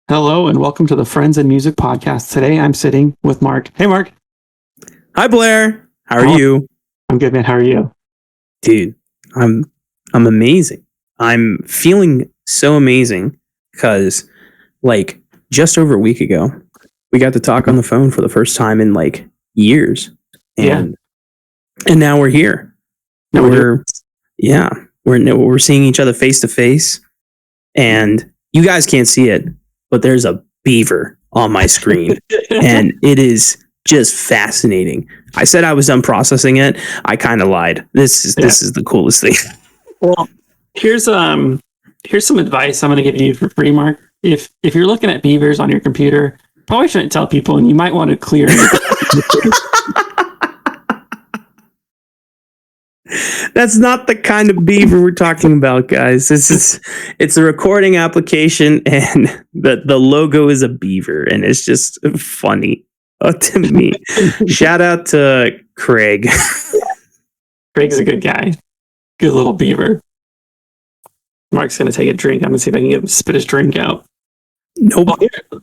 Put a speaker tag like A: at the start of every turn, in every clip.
A: Hello and welcome to the Friends and Music Podcast. Today I'm sitting with Mark. Hey, Mark.
B: Hi, Blair. How are you?
A: I'm good, man. How are you?
B: Dude, I'm amazing. I'm feeling so amazing because just over a week ago, we got to talk on the phone for the first time in years. And now we're here.
A: Now
B: we're seeing each other face to face, and you guys can't see it, but there's a beaver on my screen and it is just fascinating. I said I was done processing it. I kind of lied. This is the coolest thing.
A: Well, here's some advice I'm going to give you for free, Mark. If you're looking at beavers on your computer, probably shouldn't tell people, and you might want to clear
B: That's not the kind of beaver we're talking about, guys. It's a recording application, and the logo is a beaver, and it's just funny to me. Shout out to Craig.
A: Craig's a good guy. Good little beaver. Mark's going to take a drink. I'm going to see if I can get him to spit his drink out.
B: Nope.
A: Well,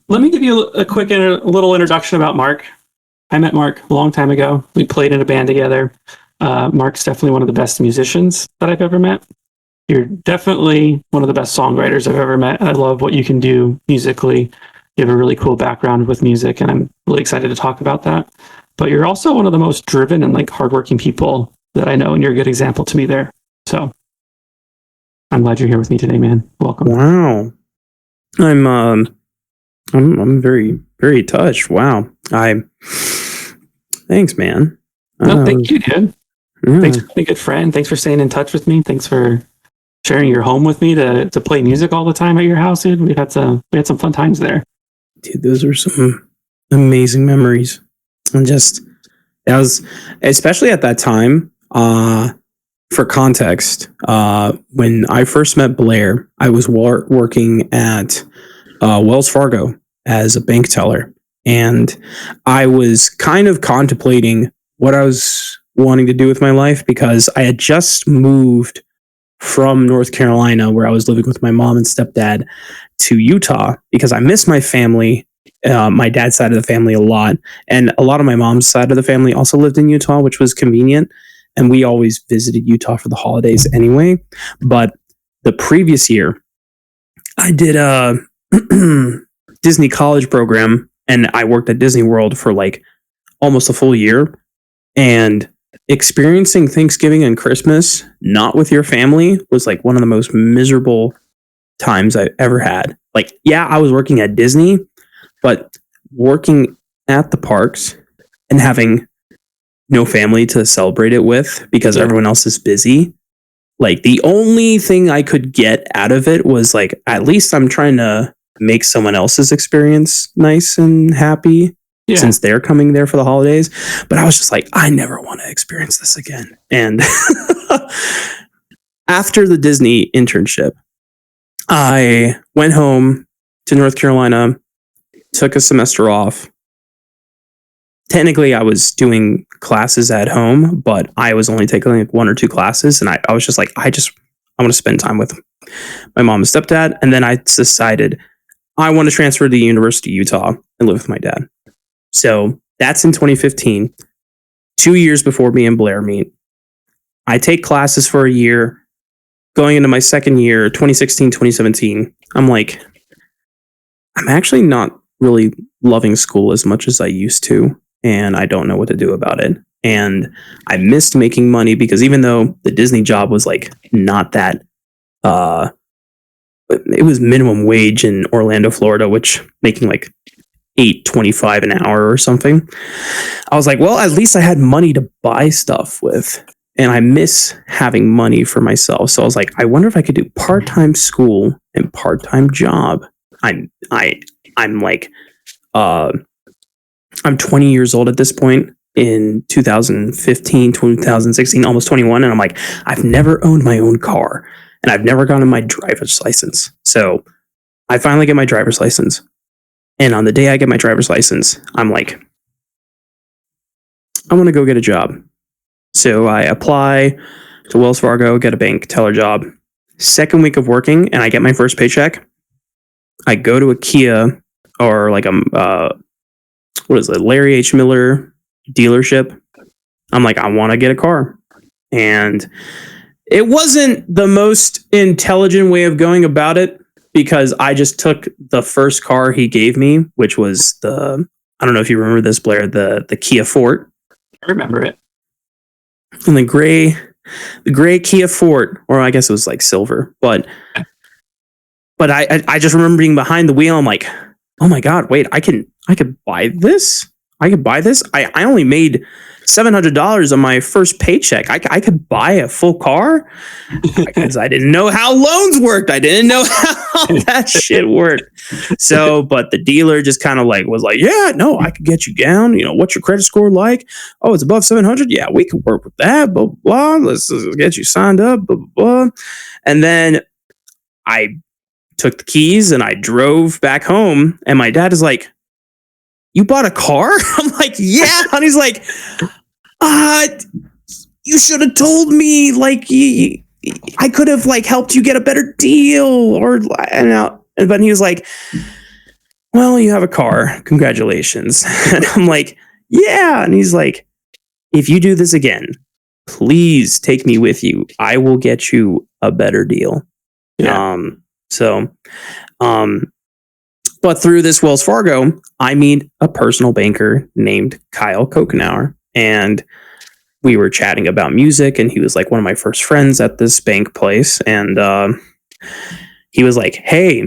A: let me give you a quick little introduction about Mark. I met Mark a long time ago. We played in a band together. Mark's definitely one of the best musicians that I've ever met. You're definitely one of the best songwriters I've ever met. I love what you can do musically. You have a really cool background with music, and I'm really excited to talk about that. But you're also one of the most driven and hardworking people that I know, and you're a good example to me there. So I'm glad you're here with me today, man. Welcome.
B: Wow. I'm very, very touched. Wow. Thanks, man.
A: No, thank you, dude. Yeah. Thanks for being a good friend. Thanks for staying in touch with me. Thanks for sharing your home with me to play music all the time at your house, dude. We had some fun times there.
B: Dude, those were some amazing memories. And that was, especially at that time, for context, when I first met Blair, I was working at Wells Fargo as a bank teller. And I was kind of contemplating what I was wanting to do with my life, because I had just moved from North Carolina, where I was living with my mom and stepdad, to Utah because I miss my family, my dad's side of the family, a lot. And a lot of my mom's side of the family also lived in Utah, which was convenient. And we always visited Utah for the holidays anyway. But the previous year, I did a Disney college program, and I worked at Disney World for almost a full year. And experiencing Thanksgiving and Christmas not with your family was one of the most miserable times I ever had. I was working at Disney, but working at the parks and having no family to celebrate it with because everyone else is busy. The only thing I could get out of it was at least I'm trying to make someone else's experience nice and happy. Yeah. Since they're coming there for the holidays. But I was just I never want to experience this again. And after the Disney internship, I went home to North Carolina, took a semester off. Technically, I was doing classes at home, but I was only taking one or two classes. And I was just I want to spend time with my mom and stepdad. And then I decided I want to transfer to the University of Utah and live with my dad. So that's in 2015, 2 years before me and Blair meet. I take classes for a year. Going into my second year, 2016, 2017, I'm actually not really loving school as much as I used to, and I don't know what to do about it. And I missed making money because even though the Disney job was not that, it was minimum wage in Orlando, Florida, which making $8.25 an hour or something. I was well, at least I had money to buy stuff with, and I miss having money for myself. So I was I wonder if I could do part-time school and part-time job. I'm 20 years old at this point in 2015, 2016, almost 21, and I'm I've never owned my own car, and I've never gotten my driver's license. So I finally get my driver's license. And on the day I get my driver's license, I'm I want to go get a job. So I apply to Wells Fargo, get a bank teller job. Second week of working, and I get my first paycheck. I go to a Kia or like what is it, Larry H. Miller dealership. I'm like, I want to get a car. And it wasn't the most intelligent way of going about it because I just took the first car he gave me, which was I don't know if you remember this, Blair, the Kia Forte.
A: I remember it.
B: And the gray Kia Forte, or I guess it was like silver, but I just remember being behind the wheel. I'm like, oh my God, wait, I could buy this. I could buy this. I only made $700 on my first paycheck. I could buy a full car because I didn't know how loans worked. I didn't know how that shit worked. So, but the dealer just kind of like was like, yeah, no, I could get you down. You know, what's your credit score like? Oh, it's above 700. Yeah, we can work with that. Blah, blah, blah. Let's get you signed up. Blah, blah, blah. And then I took the keys and I drove back home. And my dad is like, you bought a car? I'm like, yeah. And he's like, you should have told me. Like, I could have like helped you get a better deal. Or but he was like, well, you have a car. Congratulations. And I'm like, yeah. And he's like, if you do this again, please take me with you. I will get you a better deal.
A: Yeah.
B: But through this Wells Fargo, I meet a personal banker named Kyle Kokenauer, and we were chatting about music, and he was like one of my first friends at this bank place, and he was like, hey,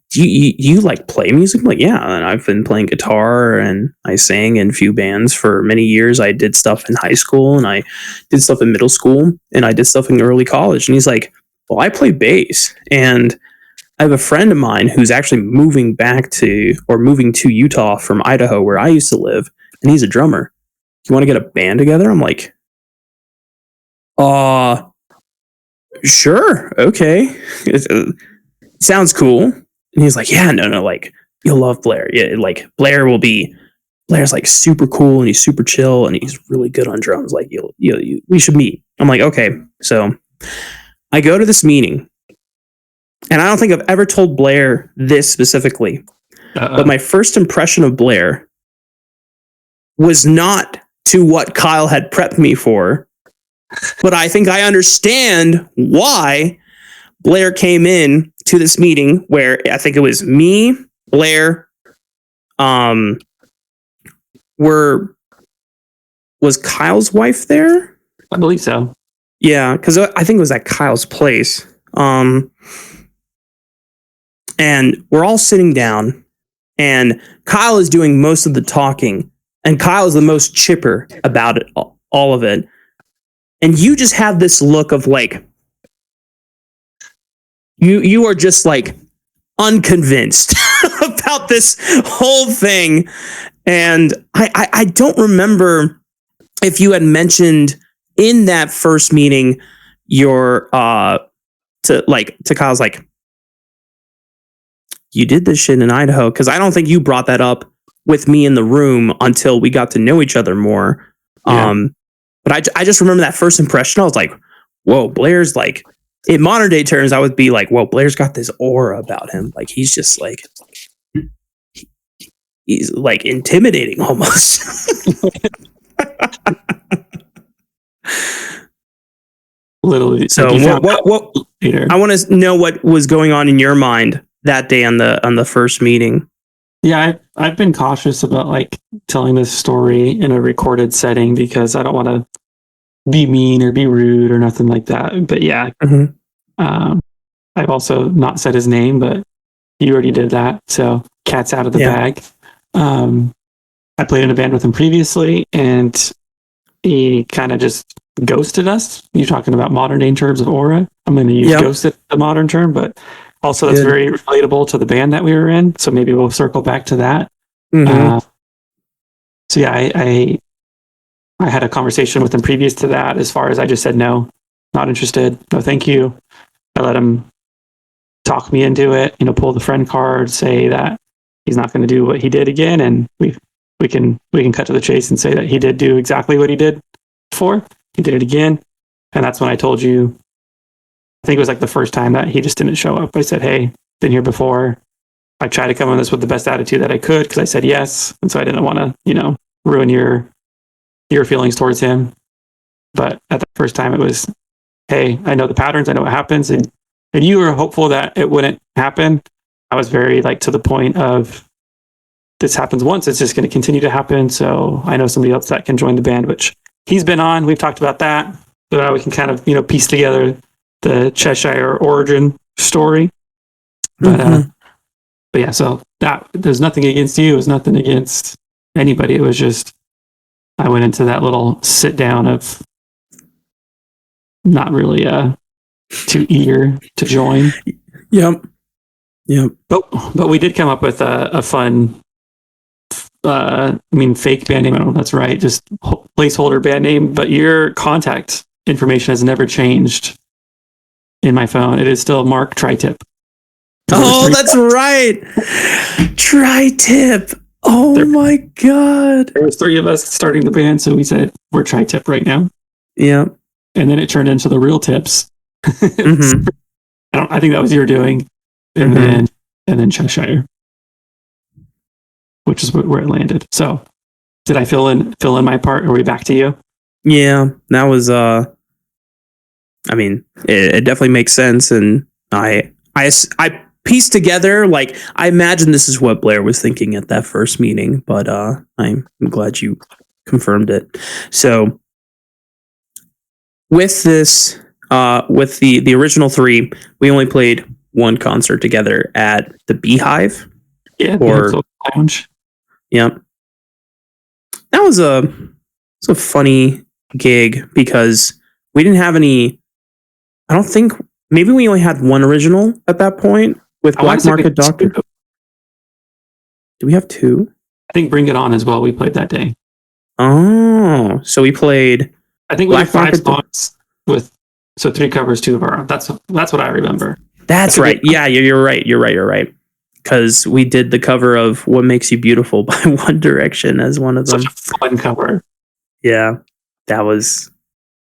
B: do you like play music? I'm like, yeah, and I've been playing guitar, and I sang in a few bands for many years. I did stuff in high school, and I did stuff in middle school, and I did stuff in early college. And he's like, well, I play bass, and I have a friend of mine who's actually moving to Utah from Idaho, where I used to live, and he's a drummer. You want to get a band together? I'm like, sure, okay. It sounds cool. And he's like, yeah, no, like, you'll love Blair. Yeah, like Blair's like super cool, and he's super chill, and he's really good on drums. Like, we should meet. I'm like, okay. So I go to this meeting. And I don't think I've ever told Blair this specifically, but my first impression of Blair was not to what Kyle had prepped me for, but I think I understand why Blair came in to this meeting where I think it was me, Blair, was Kyle's wife there?
A: I believe so.
B: Yeah, because I think it was at Kyle's place. And we're all sitting down, and Kyle is doing most of the talking, and Kyle is the most chipper about it, all of it. And you just have this look of like, you are just like unconvinced about this whole thing. And I don't remember if you had mentioned in that first meeting to Kyle's like, you did this shit in Idaho, because I don't think you brought that up with me in the room until we got to know each other more. Yeah. But I just remember that first impression. I was like, whoa, Blair's like, in modern day terms, I would be like, whoa, Blair's got this aura about him. Like, he's just like, he's like intimidating almost.
A: Literally.
B: So what I want to know what was going on in your mind that day on the first meeting.
A: Yeah, I've been cautious about like telling this story in a recorded setting because I don't want to be mean or be rude or nothing like that. But yeah, I've also not said his name, but you already did that, so cat's out of the bag. I played in a band with him previously, and he kind of just ghosted us. You're talking about modern day in terms of aura. I'm going to use ghosted, the modern term, but also that's very relatable to the band that we were in. So maybe we'll circle back to that. So yeah, I had a conversation with him previous to that. As far as I just said, no, not interested. No, thank you. I let him talk me into it, pull the friend card, say that he's not going to do what he did again. And we can cut to the chase and say that he did do exactly what he did before. He did it again. And that's when I told you, I think it was like the first time that he just didn't show up. I said, hey, been here before. I tried to come on this with the best attitude that I could because I said yes, and so I didn't want to, ruin your feelings towards him. But at the first time, it was, hey, I know the patterns, I know what happens, and you were hopeful that it wouldn't happen. I was very to the point of, this happens once, it's just going to continue to happen. So I know somebody else that can join the band, which he's been on. We've talked about that, so now we can kind of piece together the Cheshire origin story. But but yeah, so that there's nothing against you. It was nothing against anybody. It was just I went into that little sit down of not really too eager to join.
B: Yep.
A: But we did come up with a fun. Fake band name. I don't know if that's right. Just placeholder band name. But your contact information has never changed in my phone. It is still Mark Tri-Tip.
B: Oh, that's right. Tri-Tip. Oh my God.
A: There was 3 of us starting the band, so we said we're Tri-Tip right now.
B: Yeah.
A: And then it turned into the Real Tips.
B: Mm-hmm.
A: I think that was your doing, and then Cheshire, which is where it landed. So, did I fill in my part? Are we back to you?
B: Yeah, that was. It definitely makes sense, and I pieced together. Like, I imagine this is what Blair was thinking at that first meeting, but I'm glad you confirmed it. So, with this, with the original 3, we only played one concert together at the Beehive.
A: Yeah,
B: or
A: lounge.
B: Yeah, that was a funny gig because we didn't have any. I don't think, maybe we only had one original at that point with Black Market Doctor. Do we have 2?
A: I think Bring It On as well. We played that day.
B: Oh, so we played.
A: I think we had 5 songs with 3 covers, 2 of our own. That's what I remember.
B: That's right. Yeah, you're right. You're right. Because we did the cover of "What Makes You Beautiful" by One Direction as one of them.
A: Such a fun cover.
B: Yeah, that was.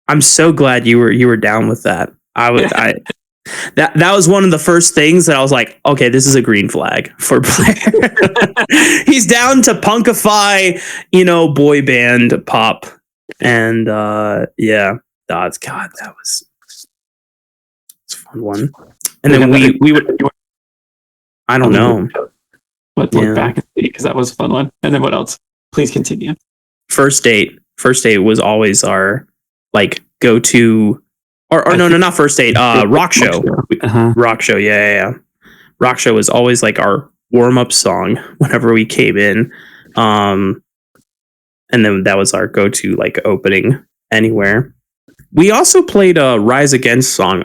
B: I'm so glad you were down with that. That was one of the first things that I was like, okay, this is a green flag for Blair. He's down to punkify, boy band pop, and yeah, God, that was a fun one. And then we would. I don't know.
A: But look back and see, because that was a fun one. And then what else? Please continue.
B: First date was always our go-to, or no, not first date. Rock show. Rock show. Yeah. Rock show was always our warm-up song whenever we came in. And then that was our go-to opening anywhere. We also played a Rise Against song.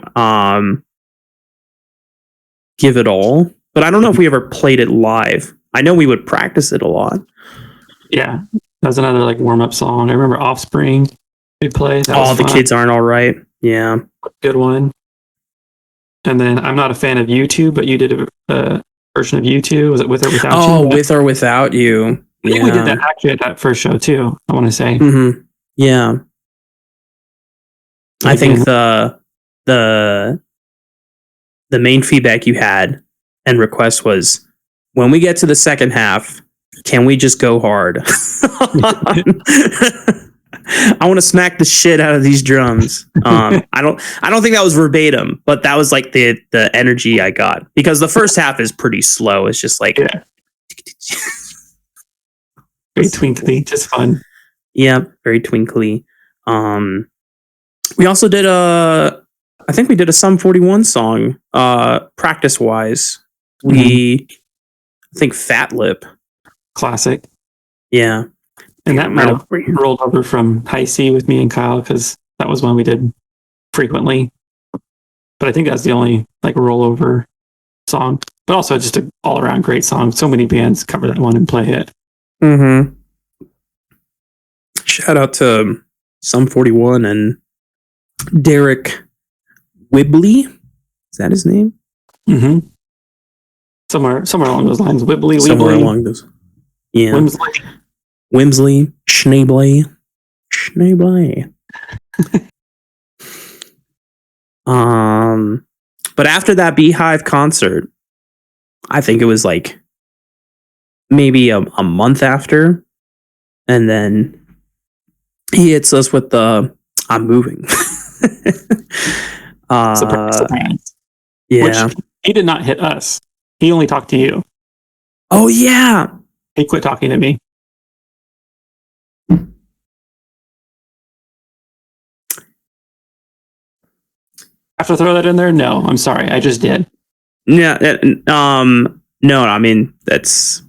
B: Give It All. But I don't know if we ever played it live. I know we would practice it a lot.
A: Yeah, that was another warm-up song. I remember Offspring we'd play.
B: All the Kids Aren't All Right. Yeah.
A: Good one. And then I'm not a fan of U2, but you did a version of U2. Was it With or Without You?
B: Oh, With or Without You.
A: I think we did that actually at that first show too, I want to say.
B: Mm-hmm. Yeah. I think the main feedback you had and request was, when we get to the second half, can we just go hard? I want to smack the shit out of these drums. I don't think that was verbatim, but that was the energy I got, because the first half is pretty slow. It's just
A: very twinkly, just fun.
B: Yeah, very twinkly. We also did I think we did a Sum 41 song, practice wise. I think Fat Lip.
A: Classic.
B: Yeah.
A: And that might have rolled over from High C with me and Kyle, because that was one we did frequently. But I think that's the only rollover song. But also just an all around great song. So many bands cover that one and play it.
B: Mm-hmm. Shout out to Sum 41 and Derek Wibley. Is that his name?
A: Mm-hmm. Somewhere along those lines. Wibbly,
B: somewhere along those. Yeah. Wimsley. Schneebley. But after that Beehive concert, I think it was maybe a month after, and then he hits us with the "I'm moving."
A: Surprise. Which
B: Yeah.
A: he did not hit us. He only talked to you.
B: Oh yeah.
A: He quit talking to me. Have to throw that in there? No, I'm sorry. I just did.
B: Yeah. No, I mean that's.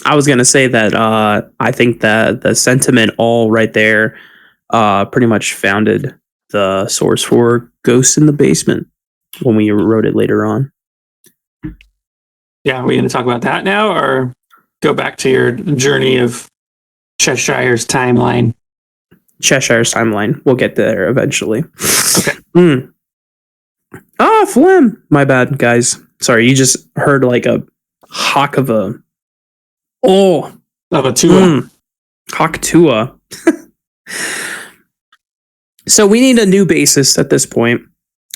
B: I was gonna say that I think that the sentiment all right there pretty much founded the source for Ghosts in the Basement when we wrote it later on.
A: Yeah, are we going to talk about that now or go back to your journey of Cheshire's timeline?
B: Cheshire's timeline. We'll get there eventually.
A: Okay.
B: Phlegm. My bad, guys. Sorry, you just heard like a hawk of a. Oh.
A: Of a Tua.
B: Hawk Tua. So we need a new bassist at this point.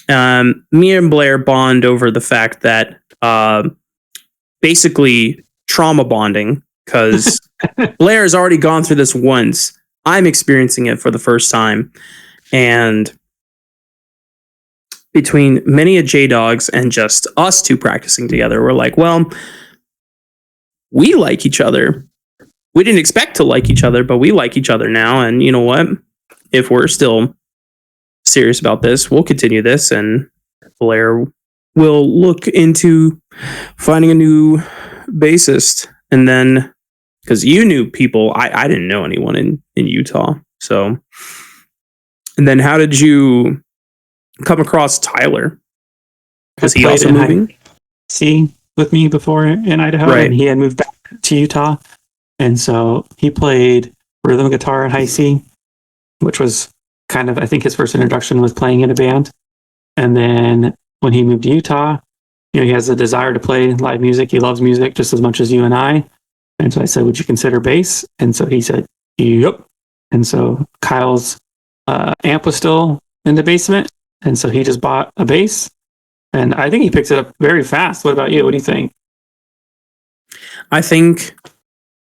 B: Me and Blair bond over the fact that basically trauma bonding, because Blair has already gone through this once. I'm experiencing it for the first time. And between many a J-Dogs and just us two practicing together, we're like, well, we like each other. We didn't expect to like each other, but we like each other now. And you know what? If we're still serious about this, we'll continue this, and Blair will look into finding a new bassist. And then, because you knew people, I didn't know anyone in Utah. So, and then how did you come across Tyler? Was he also moving?
A: See, with me before in Idaho,
B: Right.
A: And he had moved back to Utah. And so he played rhythm guitar in high C, which was kind of, I think his first introduction was playing in a band. And then when he moved to Utah, he has a desire to play live music. He loves music just as much as you and I. And so I said, would you consider bass? And so he said, yep. And so Kyle's amp was still in the basement. And so he just bought a bass. And I think he picks it up very fast. What about you? What do you think?
B: I think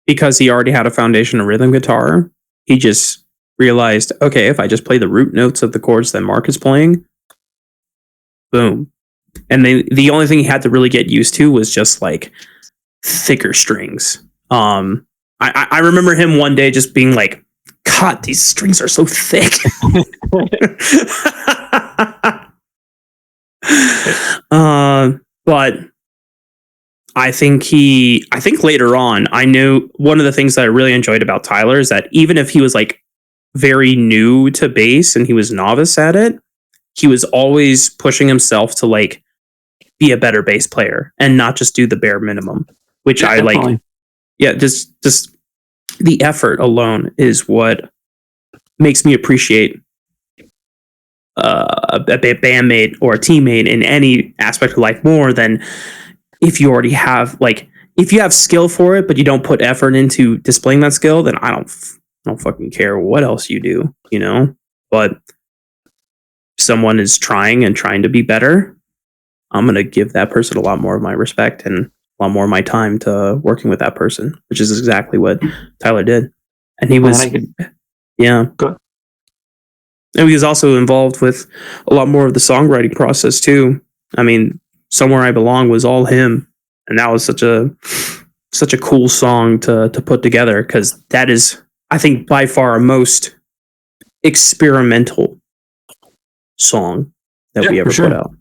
B: because he already had a foundation of rhythm guitar, he just realized, okay, if I just play the root notes of the chords that Mark is playing, boom. And then the only thing he had to really get used to was just like thicker strings. I remember him one day just being like, God, these strings are so thick. But I think later on, I knew one of the things that I really enjoyed about Tyler is that even if he was like very new to bass and he was novice at it, he was always pushing himself to like be a better bass player and not just do the bare minimum, which I
A: definitely.
B: like. Yeah, just the effort alone is what makes me appreciate a bandmate or a teammate in any aspect of life more than if you already have, like, if you have skill for it but you don't put effort into displaying that skill, then I don't fucking care what else you do, but someone is trying to be better, I'm going to give that person a lot more of my respect and a lot more of my time to working with that person, which is exactly what Tyler did. And he was, yeah.
A: Good.
B: And he was also involved with a lot more of the songwriting process too. I mean, Somewhere I Belong was all him. And that was such a cool song to put together, because that is, I think, by far our most experimental song that we ever put out.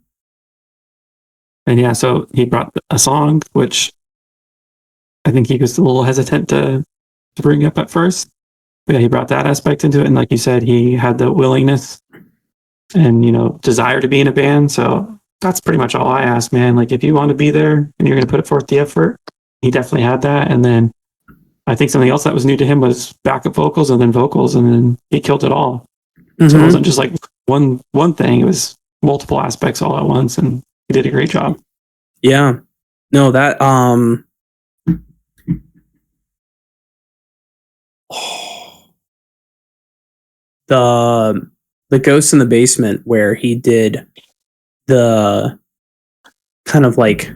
A: And yeah, so he brought a song, which I think he was a little hesitant to bring up at first. But yeah, he brought that aspect into it. And like you said, he had the willingness and, desire to be in a band. So that's pretty much all I ask, man. Like, if you want to be there and you're going to put forth the effort, he definitely had that. And then I think something else that was new to him was backup vocals and then vocals, and then he killed it all. Mm-hmm. So it wasn't just like one thing. It was multiple aspects all at once, and he did a great job.
B: Yeah. No, that the Ghost in the Basement, where he did the kind of like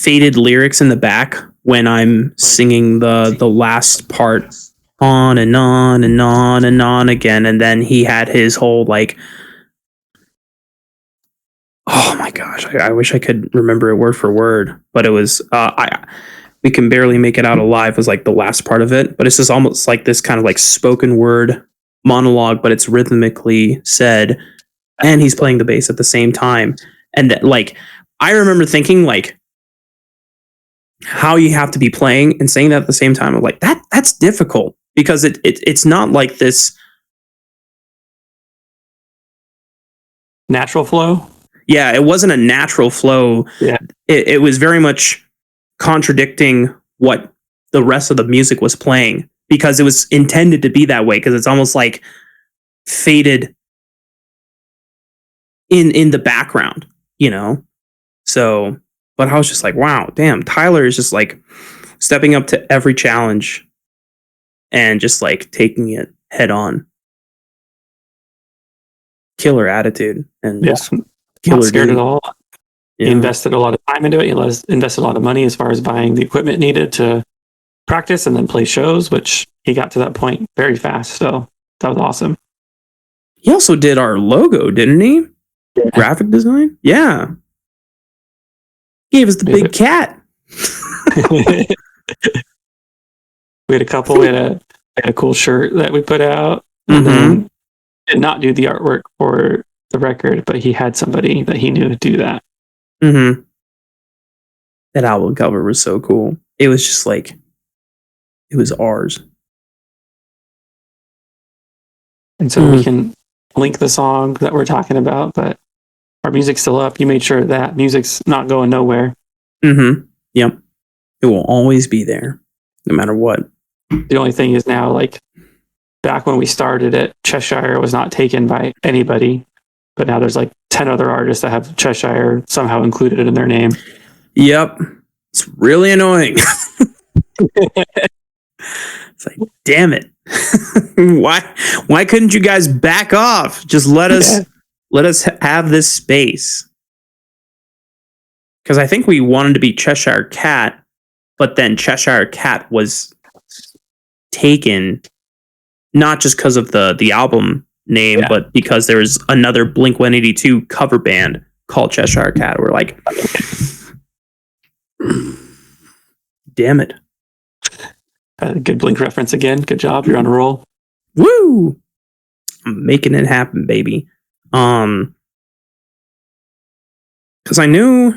B: faded lyrics in the back when I'm singing the last part on and on and on and on again, and then he had his whole like, oh my gosh, I wish I could remember it word for word, but it was we can barely make it out alive was like the last part of it, but it's just almost like this kind of like spoken word monologue, but it's rhythmically said, and he's playing the bass at the same time, and like I remember thinking like how you have to be playing and saying that at the same time. I'm like that's difficult because it's not like this
A: Natural flow.
B: yeah, it wasn't a natural flow.
A: Yeah.
B: It was very much contradicting what the rest of the music was playing because it was intended to be that way because it's almost like faded in the background, you know? So, but I was just like, wow, damn, Tyler is just like stepping up to every challenge and just like taking it head on. Killer attitude and
A: Yes.
B: killer
A: Not scared
B: dude.
A: at all.
B: Yeah.
A: He invested a lot of time into it. He invested a lot of money as far as buying the equipment needed to practice and then play shows, which he got to that point very fast. So that was awesome.
B: He also did our logo, didn't he?
A: Yeah.
B: Graphic design? Yeah. Gave us the
A: Yeah.
B: big cat.
A: We had a couple. We had a cool shirt that we put out, and then did not do the artwork for the record, but he had somebody that he knew to do that.
B: Mm-hmm. That album cover was so cool. It was just like, it was ours.
A: And so we can link the song that we're talking about, but our music's still up. You made sure that music's not going nowhere.
B: Mm-hmm. Yep. It will always be there, no matter what.
A: The only thing is now, like, back when we started it, Cheshire was not taken by anybody, but now there's like 10 other artists that have Cheshire somehow included in their name.
B: Yep. It's really annoying. It's like, damn it. Why couldn't you guys back off? Just let us have this space. Because I think we wanted to be Cheshire Cat, but then Cheshire Cat was taken not just because of the album name, but because there was another Blink-182 cover band called Cheshire Cat. We're like, damn it.
A: Good Blink reference again. Good job. You're on a roll.
B: Woo! I'm making it happen, baby. Because I knew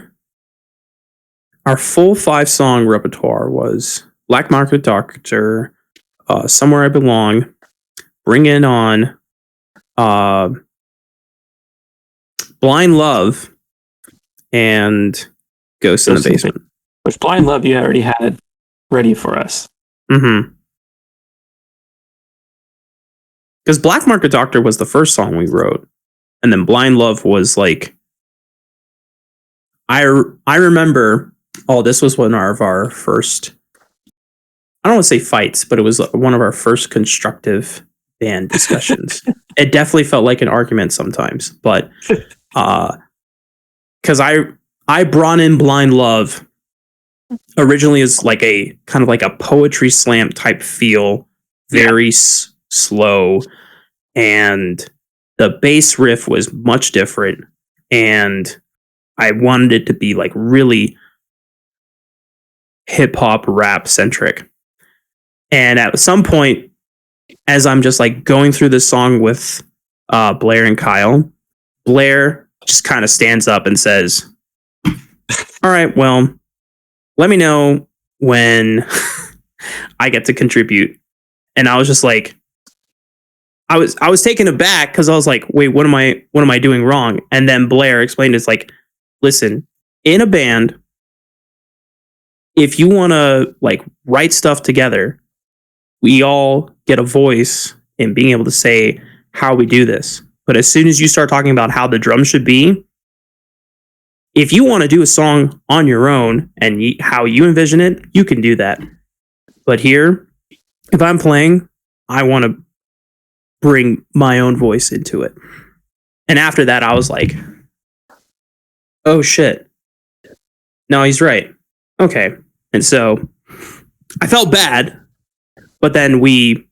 B: our full 5-song repertoire was Black Market Doctor, Somewhere I Belong, Bring It On, Blind Love, and Ghost in the Basement.
A: Which Blind Love you already had ready for us.
B: Mm-hmm. Because Black Market Doctor was the first song we wrote, and then Blind Love was like, I remember. Oh, this was one of our first. I don't want to say fights, but it was one of our first constructive band discussions. It definitely felt like an argument sometimes, but because I brought in Blind Love originally as like a kind of like a poetry slam type feel, very slow, and the bass riff was much different, and I wanted it to be like really hip hop rap centric. And at some point, as I'm just like going through this song with Blair and Kyle, Blair just kind of stands up and says, all right, well, let me know when I get to contribute. And I was just like, I was taken aback because I was like, wait, what am I doing wrong? And then Blair explained, it's like, listen, in a band, if you want to like write stuff together, we all get a voice in being able to say how we do this. But as soon as you start talking about how the drums should be, if you want to do a song on your own and how you envision it, you can do that. But here, if I'm playing, I want to bring my own voice into it. And after that, I was like, oh shit. No, he's right. okay. And so I felt bad, but then we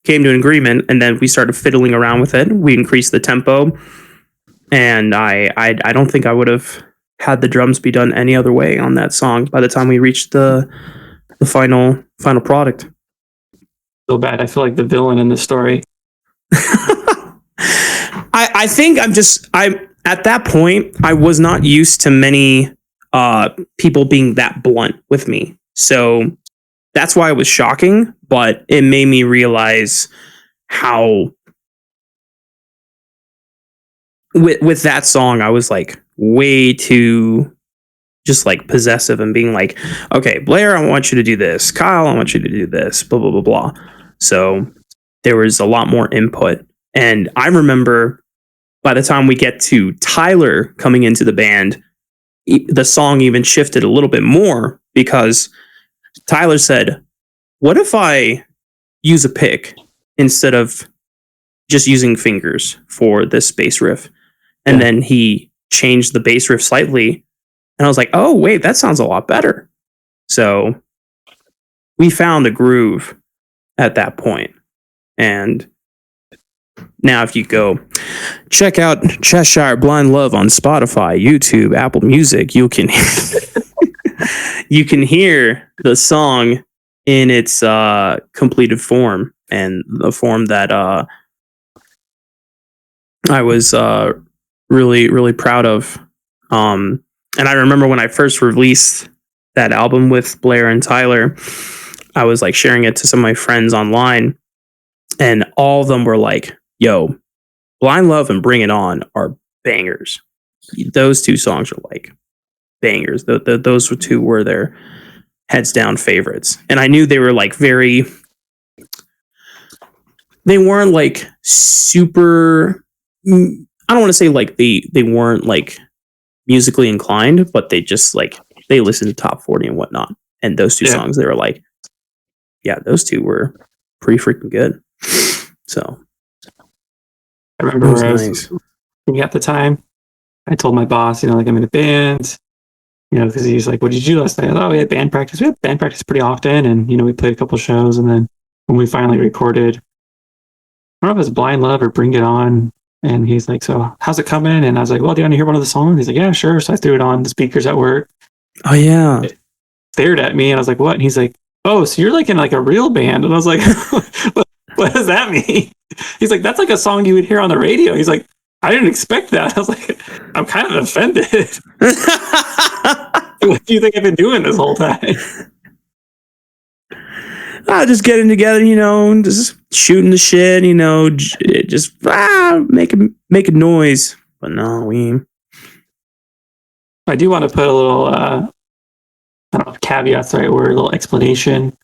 B: came to an agreement, and then we started fiddling around with it. We increased the tempo, and I don't think I would have had the drums be done any other way on that song by the time we reached the final product.
A: So bad. I feel like the villain in the story.
B: I think I'm at that point I was not used to many people being that blunt with me. So that's why it was shocking, but it made me realize how with that song I was like way too just like possessive and being like, okay, Blair, I want you to do this. Kyle, I want you to do this, blah, blah, blah, blah. So there was a lot more input. And I remember by the time we get to Tyler coming into the band, the song even shifted a little bit more because Tyler said, what if I use a pick instead of just using fingers for this bass riff? And then he changed the bass riff slightly. And I was like, oh, wait, that sounds a lot better. So we found a groove at that point. And now if you go check out Cheshire Blind Love on Spotify, YouTube, Apple Music, you can you can hear the song in its completed form, and the form that I was really, really proud of. And I remember when I first released that album with Blair and Tyler, I was like sharing it to some of my friends online, and all of them were like, yo, Blind Love and Bring It On are bangers. Those two songs are like bangers. Those two were their heads down favorites. And I knew they were like they weren't like super, I don't want to say like they weren't like musically inclined, but they just like, they listened to top 40 and whatnot. And those two songs, they were like, yeah, those two were pretty freaking good. So
A: I remember where I was at the time. I told my boss, like I'm in a band, because he's like, what did you do last night? Oh, we had band practice. We had band practice pretty often. And, we played a couple shows. And then when we finally recorded, I don't know if it's Blind Love or Bring It On. And he's like, so how's it coming? And I was like, well, do you want to hear one of the songs? He's like, yeah, sure. So I threw it on the speakers at work.
B: Oh, yeah.
A: It stared at me. And I was like, what? And he's like, oh, so you're like in like a real band. And I was like, what does that mean? He's like, that's like a song you would hear on the radio. He's like, I didn't expect that. I was like, I'm kind of offended. What do you think I've been doing this whole time?
B: Just getting together, just shooting the shit, just make a noise. But no,
A: I do want to put a little, I don't know if caveat's the right word, a little explanation,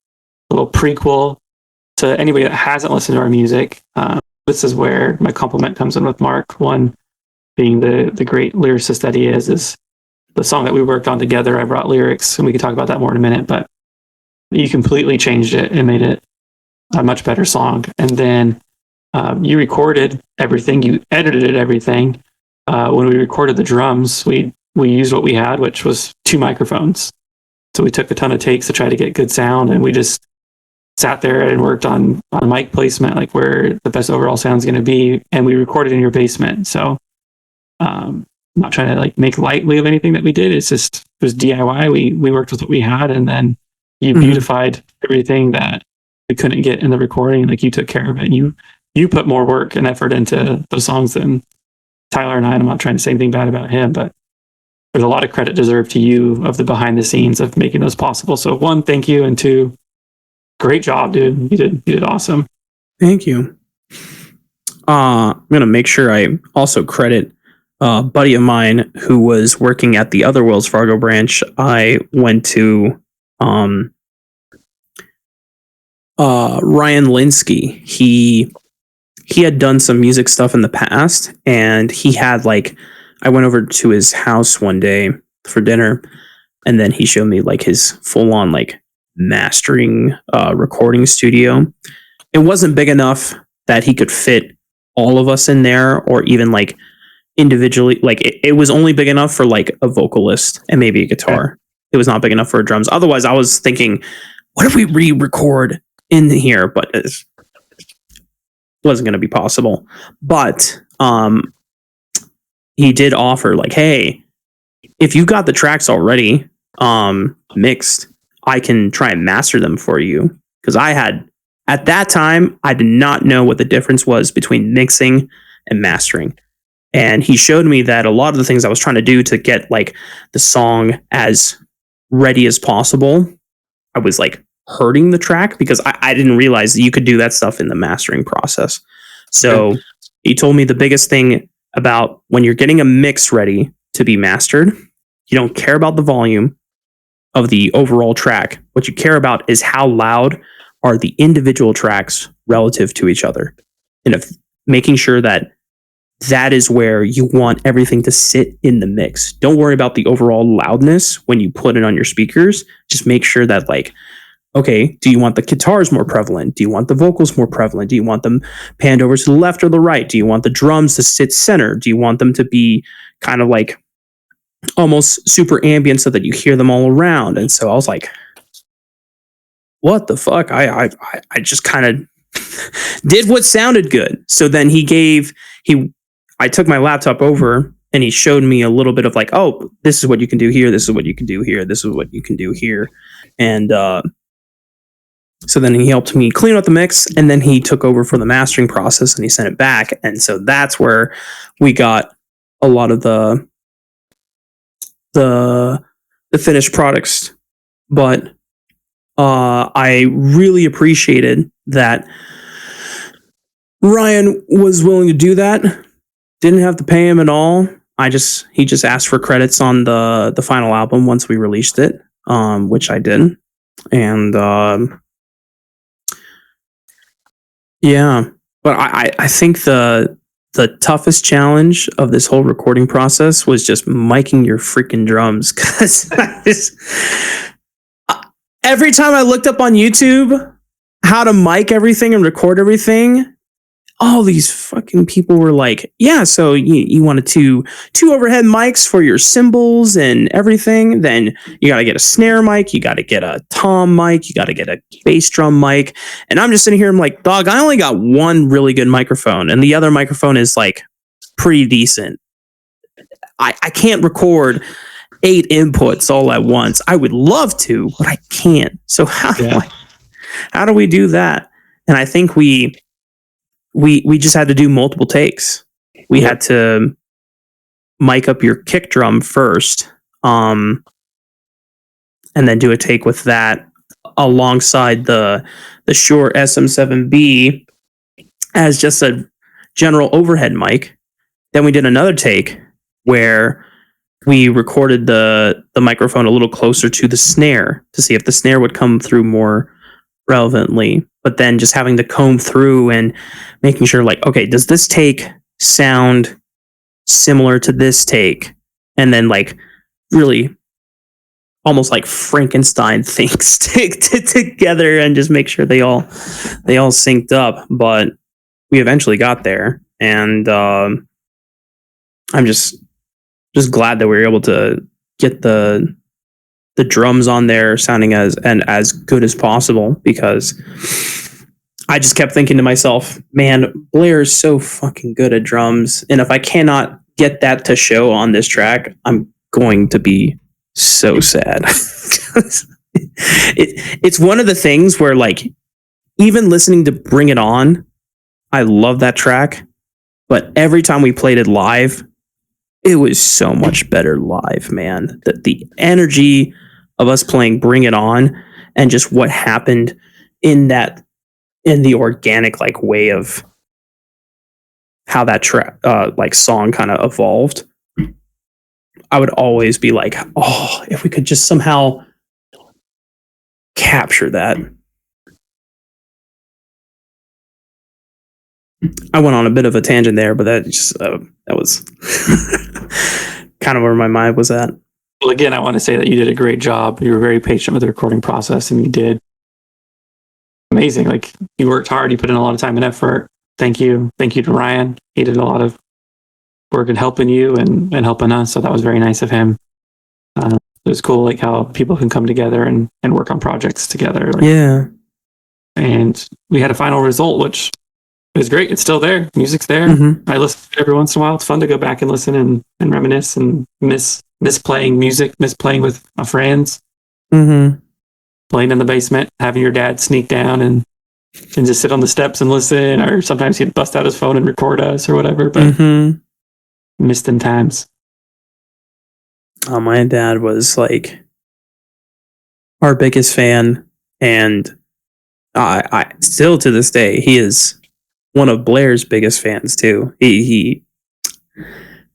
A: a little prequel to anybody that hasn't listened to our music. This is where my compliment comes in with Mark. One being the great lyricist that he is the song that we worked on together. I brought lyrics, and we can talk about that more in a minute, but you completely changed it and made it a much better song. And then you recorded everything, you edited everything. When we recorded the drums, we used what we had, which was 2 microphones. So we took a ton of takes to try to get good sound, and we just sat there and worked on mic placement, like where the best overall sound is going to be. And we recorded in your basement. So I'm not trying to like make lightly of anything that we did. It was DIY. We worked with what we had, and then you beautified everything that we couldn't get in the recording. Like you took care of it. You put more work and effort into those songs than Tyler and I. And I'm not trying to say anything bad about him, but there's a lot of credit deserved to you of the behind the scenes of making those possible. So 1, thank you. And 2, great job, dude. You did awesome.
B: Thank you. I'm going to make sure I also credit a buddy of mine who was working at the other Wells Fargo branch. I went to Ryan Linsky. He had done some music stuff in the past, and he had I went over to his house one day for dinner, and then he showed me his full on mastering recording studio. It wasn't big enough that he could fit all of us in there, or even individually. It was only big enough for a vocalist and maybe a guitar. it was not big enough for drums. Otherwise, I was thinking, what if we re-record in here? But it wasn't going to be possible. But he did offer like, hey, if you got the tracks already mixed, I can try and master them for you. Because at that time, I did not know what the difference was between mixing and mastering. And he showed me that a lot of the things I was trying to do to get like the song as ready as possible, I was like hurting the track because I didn't realize that you could do that stuff in the mastering process. So he told me the biggest thing about when you're getting a mix ready to be mastered, you don't care about the volume of the overall track. What you care about is how loud are the individual tracks relative to each other. And if making sure that is where you want everything to sit in the mix. Don't worry about the overall loudness when you put it on your speakers. Just make sure that like, okay, do you want the guitars more prevalent? Do you want the vocals more prevalent? Do you want them panned over to the left or the right? Do you want the drums to sit center? Do you want them to be kind of like almost super ambient so that you hear them all around? And so I was like, what the fuck? I just kind of did what sounded good. So then I took my laptop over and he showed me a little bit of like, oh, this is what you can do here. This is what you can do here. This is what you can do here. And so then he helped me clean up the mix, and then he took over for the mastering process and he sent it back. And so that's where we got a lot of the finished products. But I really appreciated that Ryan was willing to do that. Didn't have to pay him at all. He just asked for credits on the final album once we released it, which I did. And yeah, but I think the toughest challenge of this whole recording process was just miking your freaking drums, because every time I looked up on YouTube how to mic everything and record everything, all these fucking people were like, yeah, so you wanted two overhead mics for your cymbals and everything. Then you got to get a snare mic. You got to get a tom mic. You got to get a bass drum mic. And I'm just sitting here. I'm like, dog, I only got one really good microphone. And the other microphone is like pretty decent. I can't record 8 inputs all at once. I would love to, but I can't. So how do we do that? And I think we just had to do multiple takes. We had to mic up your kick drum first, and then do a take with that alongside the Shure SM7B as just a general overhead mic. Then we did another take where we recorded the microphone a little closer to the snare to see if the snare would come through more relevantly, but then just having to comb through and making sure like, okay, does this take sound similar to this take? And then like really almost like Frankenstein things together and just make sure they all synced up. But we eventually got there, and I'm just glad that we were able to get the drums on there sounding as good as possible, because I just kept thinking to myself, man, Blair is so fucking good at drums, and if I cannot get that to show on this track, I'm going to be so sad. It's one of the things where like, even listening to Bring It On, I love that track, but every time we played it live, it was so much better live, man. The energy of us playing Bring It On and just what happened in the organic like way of how that track like song kind of evolved. I would always be like, oh, if we could just somehow capture that. I went on a bit of a tangent there, but that was kind of where my mind was at.
A: Well, again, I want to say that you did a great job. You were very patient with the recording process, and you did amazing. Like, you worked hard. You put in a lot of time and effort. Thank you. Thank you to Ryan. He did a lot of work in helping you and helping us. So that was very nice of him. it was cool, like how people can come together and work on projects together. Like,
B: Yeah.
A: and we had a final result, which is great. It's still there. Music's there.
B: Mm-hmm.
A: I listen every once in a while. It's fun to go back and listen and reminisce and miss playing music, miss playing with my friends,
B: Mm-hmm.
A: playing in the basement, having your dad sneak down and just sit on the steps and listen, or sometimes he'd bust out his phone and record us or whatever. But
B: Mm-hmm.
A: missed them times.
B: My dad was like our biggest fan, and I still to this day he is one of Blair's biggest fans too.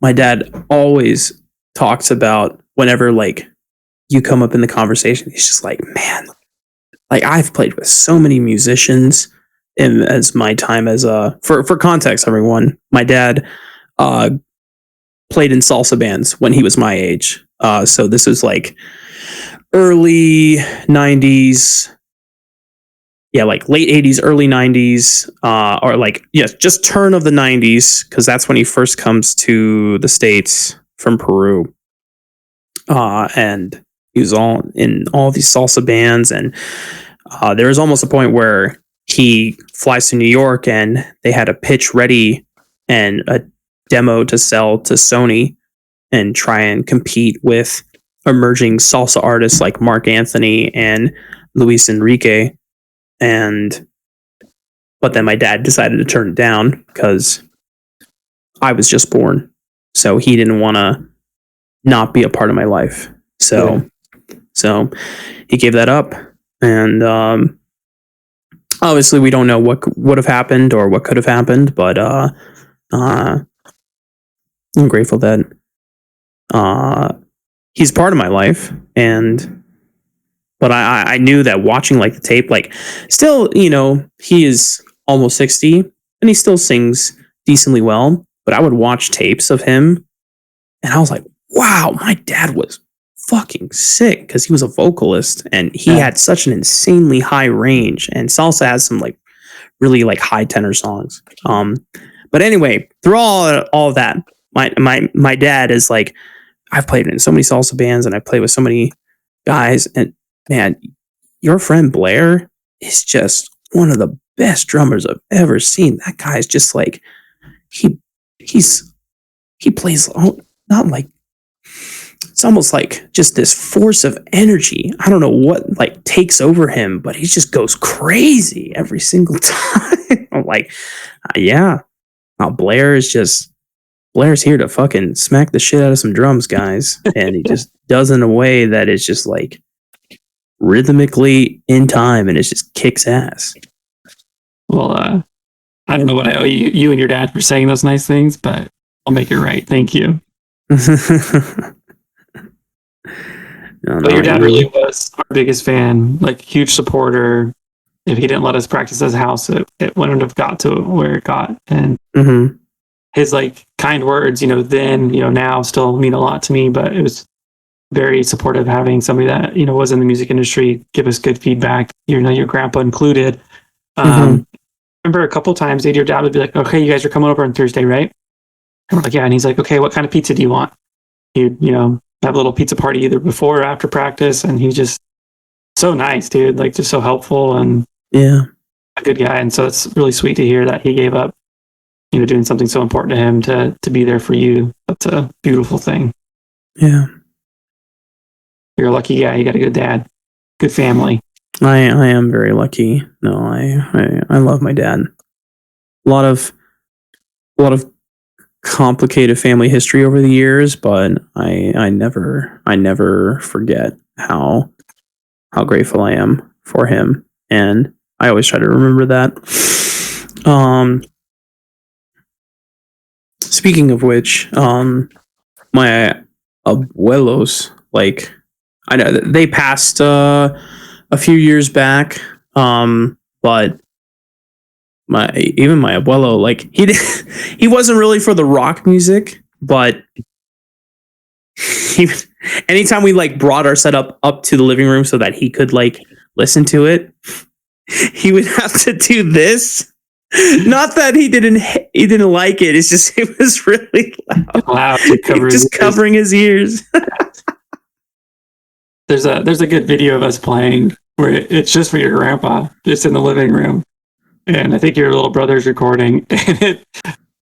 B: My dad always talks about whenever like you come up in the conversation, he's just like, man, like I've played with so many musicians in as my time as for context, everyone, my dad played in salsa bands when he was my age. So this was like early 90s, yeah, like late 80s, early 90s, or like, yes, just turn of the 90s, because that's when he first comes to the States from Peru. And he was all in all these salsa bands. And there was almost a point where he flies to New York and they had a pitch ready and a demo to sell to Sony and try and compete with emerging salsa artists like Marc Anthony and Luis Enrique. But then my dad decided to turn it down because I was just born. So he didn't want to not be a part of my life. So he gave that up. And obviously we don't know what would have happened or what could have happened, but I'm grateful that he's part of my life. But I knew that watching like the tape, like still, he is almost 60 and he still sings decently well, but I would watch tapes of him and I was like, wow, my dad was fucking sick, because he was a vocalist and he had such an insanely high range, and salsa has some like really like high tenor songs. But anyway, through all of that, my dad is like, I've played in so many salsa bands and I played with so many guys, and man, your friend Blair is just one of the best drummers I've ever seen. That guy's just like he plays not like, it's almost like just this force of energy. I don't know what like takes over him, but he just goes crazy every single time. I'm like, yeah, Blair's here to fucking smack the shit out of some drums, guys. And he just does it in a way that is just like rhythmically in time, and it just kicks ass.
A: Well, I don't know what I owe you and your dad for saying those nice things, but I'll make it right. Thank you. But your dad really was our biggest fan, like huge supporter. If he didn't let us practice his house, it wouldn't have got to where it got. And his like kind words, then, now still mean a lot to me, but it was very supportive having somebody that, was in the music industry give us good feedback, your grandpa included. I remember a couple times your dad would be like, okay, you guys are coming over on Thursday, right? And we're like, yeah. And he's like, okay, what kind of pizza do you want? He'd, have a little pizza party either before or after practice. And he's just so nice, dude. Like just so helpful and a good guy. And so it's really sweet to hear that he gave up, doing something so important to him to be there for you. That's a beautiful thing.
B: Yeah.
A: You're a lucky guy. You got a good dad, good family.
B: I am very lucky. No, I love my dad. A lot of complicated family history over the years, but I never forget how grateful I am for him, and I always try to remember that. Speaking of which, my abuelos, like, I know they passed a few years back, but my abuelo, like he wasn't really for the rock music, but anytime we like brought our setup up to the living room so that he could like listen to it, he would have to do this. Not that he didn't like it. It's just it was really loud.
A: To cover
B: just covering his ears.
A: there's a good video of us playing where it's just for your grandpa, just in the living room, and I think your little brother's recording, and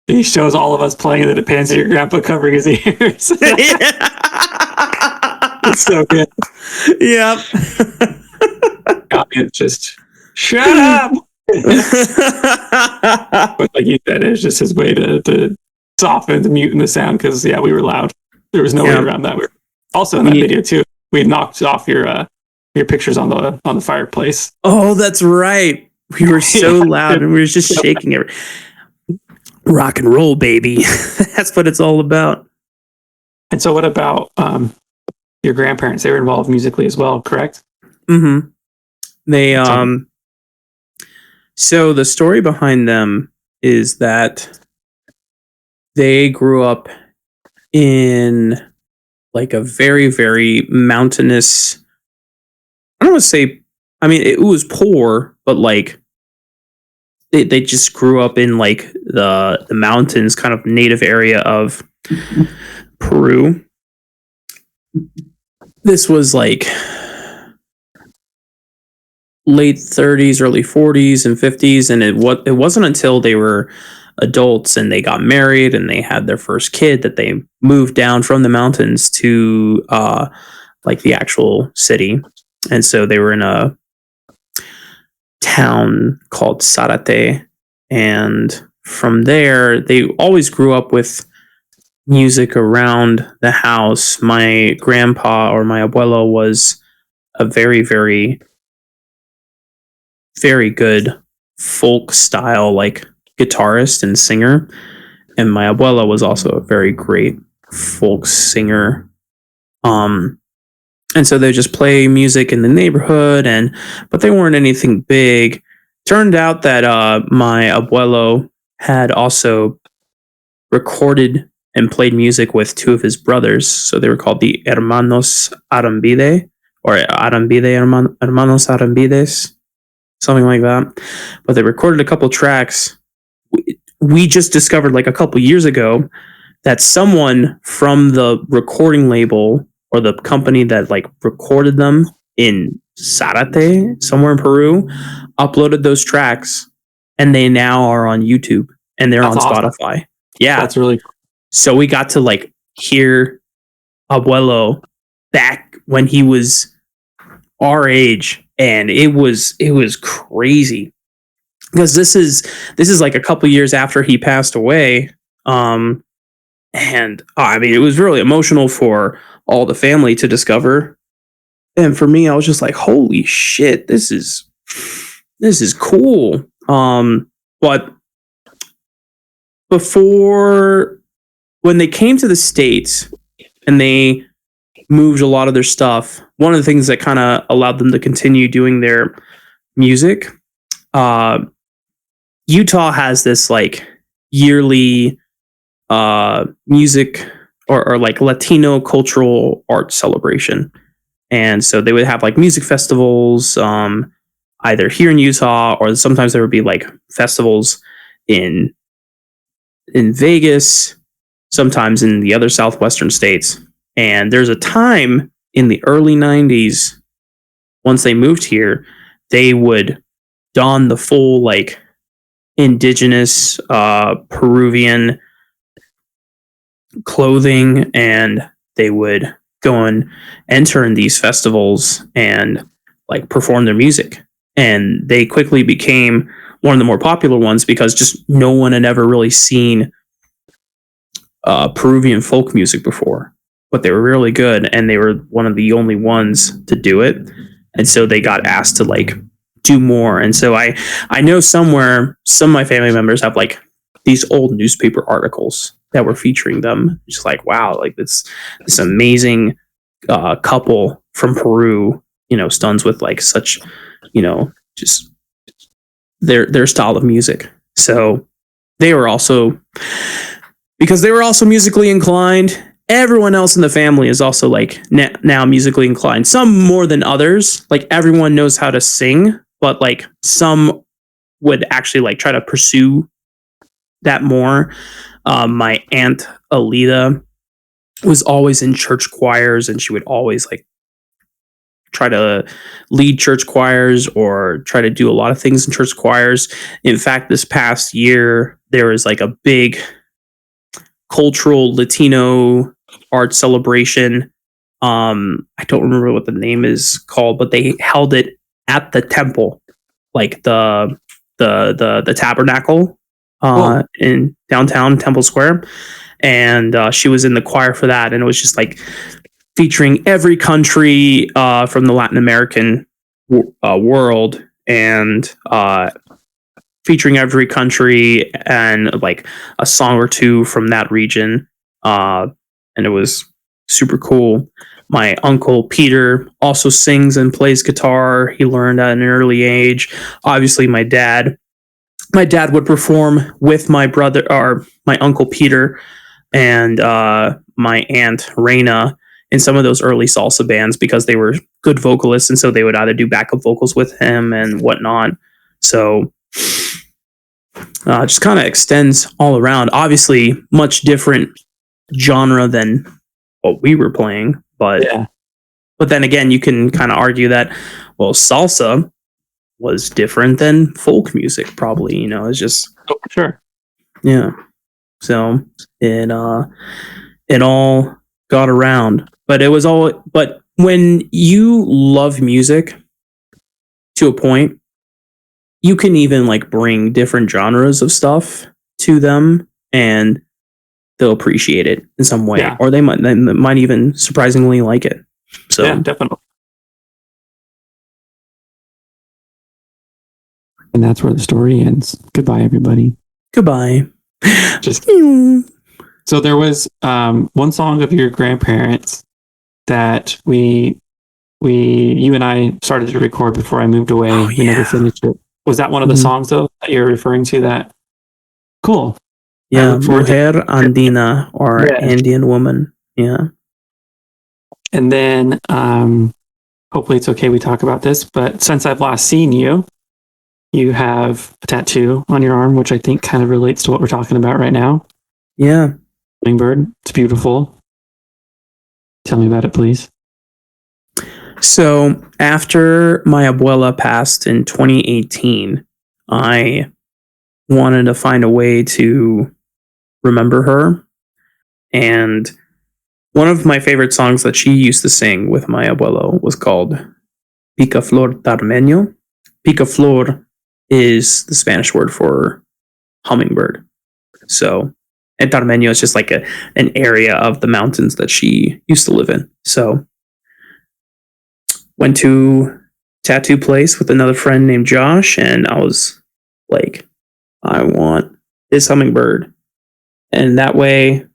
A: he shows all of us playing, and then it pans to your grandpa covering his ears. It's so good.
B: Yep.
A: It's just shut up. But like you said, it's just his way to soften, to mute the sound, because we were loud. There was no way around that. We were also in that video too. We knocked off your pictures on the fireplace.
B: Oh, that's right. We were so loud and we were just shaking everything. Rock and roll, baby. That's what it's all about.
A: And so, what about your grandparents? They were involved musically as well, correct?
B: Mm-hmm. They So the story behind them is that they grew up in like a very, very mountainous. I don't want to say. I mean, it was poor, but like they just grew up in like the mountains, kind of native area of Peru. This was like late 30s, early 40s and 50s, and it wasn't until they were adults and they got married and they had their first kid that they moved down from the mountains to like the actual city. And so they were in a town called Sarate, and from there they always grew up with music around the house. My grandpa, or my abuelo, was a very, very, very good folk style like guitarist and singer, and my abuela was also a very great folk singer. And so they just play music in the neighborhood, but they weren't anything big. Turned out that my abuelo had also recorded and played music with two of his brothers. So they were called the Hermanos Arambide, or Hermanos Arambides, something like that. But they recorded a couple tracks. We just discovered like a couple years ago that someone from the recording label or the company that like recorded them in Sarate, somewhere in Peru, uploaded those tracks, and they now are on YouTube and they're on Spotify. Awesome. Yeah,
A: that's really cool.
B: So we got to like hear Abuelo back when he was our age, and it was crazy, because this is like a couple years after he passed away. And I mean, it was really emotional for all the family to discover. And for me, I was just like, holy shit, this is cool. But before, when they came to the States and they moved a lot of their stuff, one of the things that kind of allowed them to continue doing their music, Utah has this like yearly music or like Latino cultural art celebration. And so they would have like music festivals, either here in Utah, or sometimes there would be like festivals in Vegas, sometimes in the other southwestern states. And there's a time in the early 90s, once they moved here, they would don the full like indigenous Peruvian clothing, and they would go and enter in these festivals and like perform their music. And they quickly became one of the more popular ones because just no one had ever really seen Peruvian folk music before, but they were really good, and they were one of the only ones to do it. And so they got asked to like do more. And so I know somewhere some of my family members have like these old newspaper articles that were featuring them. Just like, wow, like this amazing couple from Peru, stuns with like such, just their style of music. So they were also, because they were also musically inclined, everyone else in the family is also like now musically inclined. Some more than others. Like everyone knows how to sing, but like some would actually like try to pursue that more. My aunt Alida was always in church choirs, and she would always like try to lead church choirs or try to do a lot of things in church choirs. In fact, this past year, there was like a big cultural Latino art celebration. I don't remember what the name is called, but they held it at the temple, like the tabernacle in downtown Temple Square. And she was in the choir for that, and it was just like featuring every country from the Latin American world, and featuring every country and like a song or two from that region. And it was super cool. My uncle Peter also sings and plays guitar. He learned at an early age. Obviously, my dad would perform with my brother or my uncle Peter and my aunt Raina in some of those early salsa bands because they were good vocalists, and so they would either do backup vocals with him and whatnot. So just kind of extends all around. Obviously, much different genre than what we were playing, but then again, you can kind of argue that, well, salsa was different than folk music, probably. You know, it's just
A: sure,
B: yeah. So it all got around, but it was all. But when you love music to a point, you can even like bring different genres of stuff to them, and they'll appreciate it in some way, or they might even surprisingly like it. So
A: yeah, definitely. And that's where the story ends. Goodbye, everybody.
B: Goodbye.
A: Just so there was one song of your grandparents that you and I started to record before I moved away.
B: Oh,
A: we never finished it. Was that one of the songs though that you're referring to? That cool.
B: Yeah, Mujer Andina, or Andean woman. Yeah.
A: And then hopefully it's okay we talk about this, but since I've last seen you, you have a tattoo on your arm, which I think kind of relates to what we're talking about right now.
B: Yeah.
A: Hummingbird. It's beautiful. Tell me about it, please.
B: So after my abuela passed in 2018, I wanted to find a way to remember her. And one of my favorite songs that she used to sing with my abuelo was called Picaflor Tarmeño. Picaflor is the Spanish word for hummingbird. So, and Tarmeño is just like an area of the mountains that she used to live in. So, went to tattoo place with another friend named Josh, and I was like, I want this hummingbird. And that way,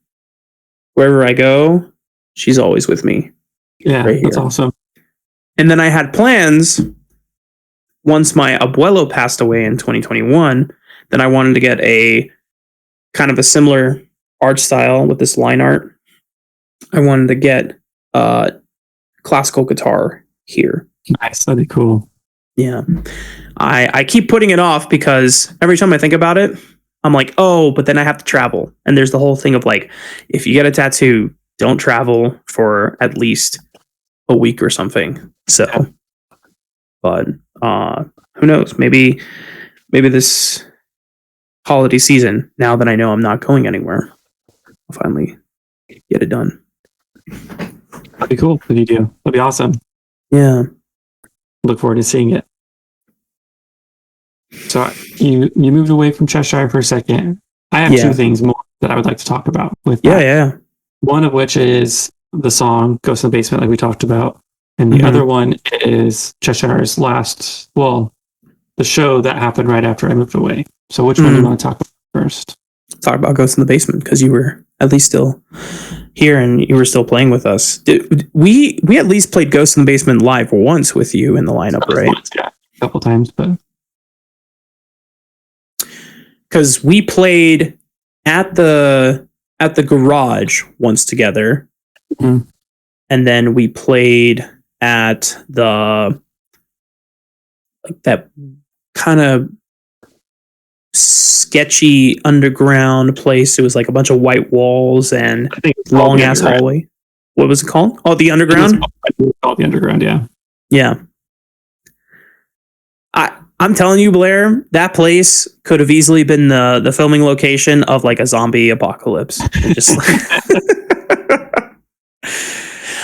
B: wherever I go, she's always with me.
A: Yeah, right, that's awesome.
B: And then I had plans, once my abuelo passed away in 2021, then I wanted to get a kind of a similar art style with this line art. I wanted to get classical guitar here.
A: Nice, that'd be cool.
B: Yeah. I keep putting it off because every time I think about it, I'm like, oh, but then I have to travel. And there's the whole thing of like, if you get a tattoo, don't travel for at least a week or something. So, but who knows? Maybe this holiday season, now that I know I'm not going anywhere, I'll finally get it done.
A: That'd be cool if you do. That'd be awesome.
B: Yeah.
A: Look forward to seeing it. So you moved away from Cheshire for a second. I have two things more that I would like to talk about with that.
B: Yeah.
A: One of which is the song Ghost in the Basement, like we talked about. And the other one is Cheshire's the show that happened right after I moved away. So which one do you want to talk about first?
B: Talk about Ghost in the Basement, because you were at least still here and you were still playing with us. We at least played Ghost in the Basement live once with you in the lineup, right?
A: Once, yeah, a couple times, but
B: because we played at the garage once together, and then we played at the like that kind of sketchy underground place. It was like a bunch of white walls and long ass hallway. What was it called? Oh, the Underground.
A: It was called the Underground. Yeah.
B: Yeah. I'm telling you, Blair, that place could have easily been the filming location of like a zombie apocalypse. And just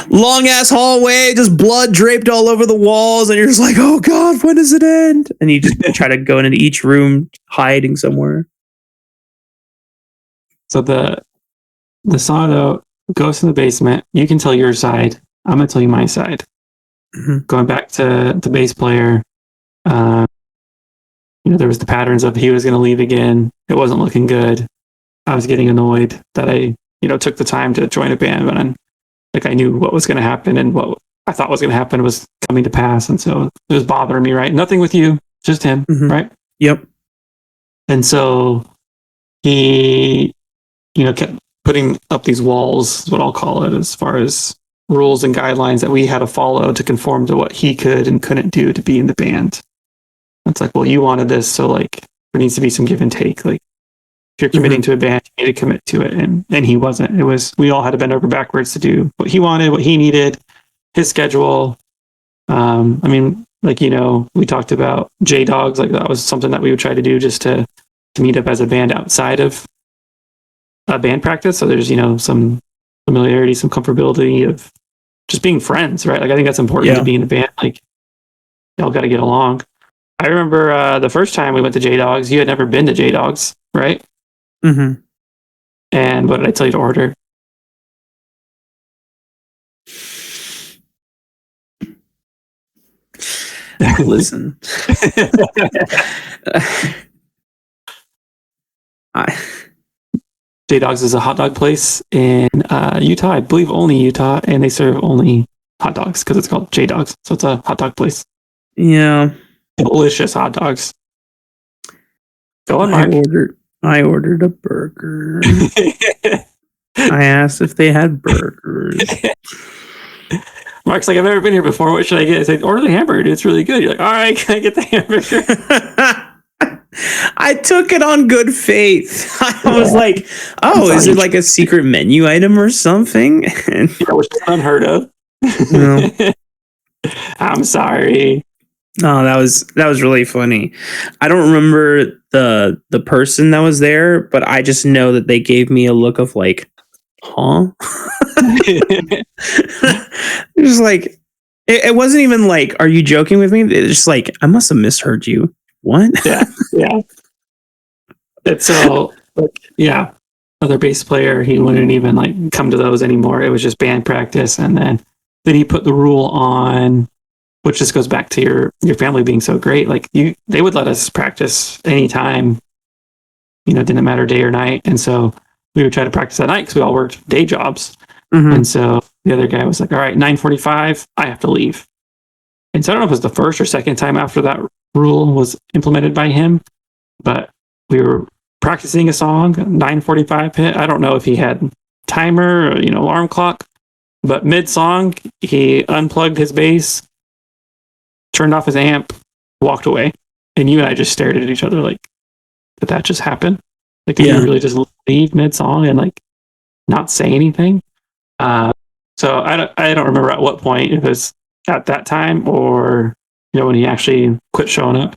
B: long ass hallway, just blood draped all over the walls, and you're just like, oh god, when does it end? And you just try to go into each room hiding somewhere.
A: So the song though, Ghost in the Basement, you can tell your side. I'm gonna tell you my side.
B: Mhm.
A: Going back to the bass player, there was the patterns of he was going to leave again. It wasn't looking good. I was getting annoyed that I, took the time to join a band when I knew what was going to happen and what I thought was going to happen was coming to pass. And so it was bothering me, right? Nothing with you, just him, right?
B: Yep.
A: And so he, kept putting up these walls, is what I'll call it, as far as rules and guidelines that we had to follow to conform to what he could and couldn't do to be in the band. It's like, well, you wanted this, so there needs to be some give and take. Like, if you're committing to a band, you need to commit to it, and he wasn't. It was we all had to bend over backwards to do what he wanted, what he needed, his schedule. We talked about J Dogs, like that was something that we would try to do just to meet up as a band outside of band practice. So there's some familiarity, some comfortability of just being friends, right? Like I think that's important to be in a band. Like y'all got to get along. I remember the first time we went to J Dogs, you had never been to J Dogs, right?
B: Mm-hmm.
A: And what did I tell you to order?
B: Listen.
A: J Dogs is a hot dog place in Utah, I believe only Utah, and they serve only hot dogs because it's called J Dogs. So it's a hot dog place.
B: Yeah.
A: Delicious hot dogs. Go on, Mark.
B: I ordered a burger. I asked if they had burgers.
A: Mark's like, I've never been here before. What should I get? I said, order the hamburger. Dude. It's really good. You're like, all right, can I get the hamburger?
B: I took it on good faith. I was like, oh, is it like a secret menu item or something?
A: Which is unheard of.
B: No.
A: I'm sorry.
B: No, that was really funny. I don't remember the person that was there, but I just know that they gave me a look of like, huh? It was like it wasn't even like, are you joking with me? It's just like, I must have misheard you. What?
A: Yeah. It's so other bass player, he wouldn't even come to those anymore. It was just band practice, and then he put the rule on, which just goes back to your family being so great. They would let us practice anytime, didn't matter day or night. And so we would try to practice at night because we all worked day jobs. Mm-hmm. And so the other guy was like, all right, 9:45, I have to leave. And so I don't know if it was the first or second time after that rule was implemented by him, but we were practicing a song, 9:45 hit. I don't know if he had timer or, alarm clock, but mid-song, he unplugged his bass, turned off his amp, walked away. And you and I just stared at each other like, did that just happen? Did you really just leave mid-song and not say anything? So I don't remember at what point, it was at that time or, when he actually quit showing up.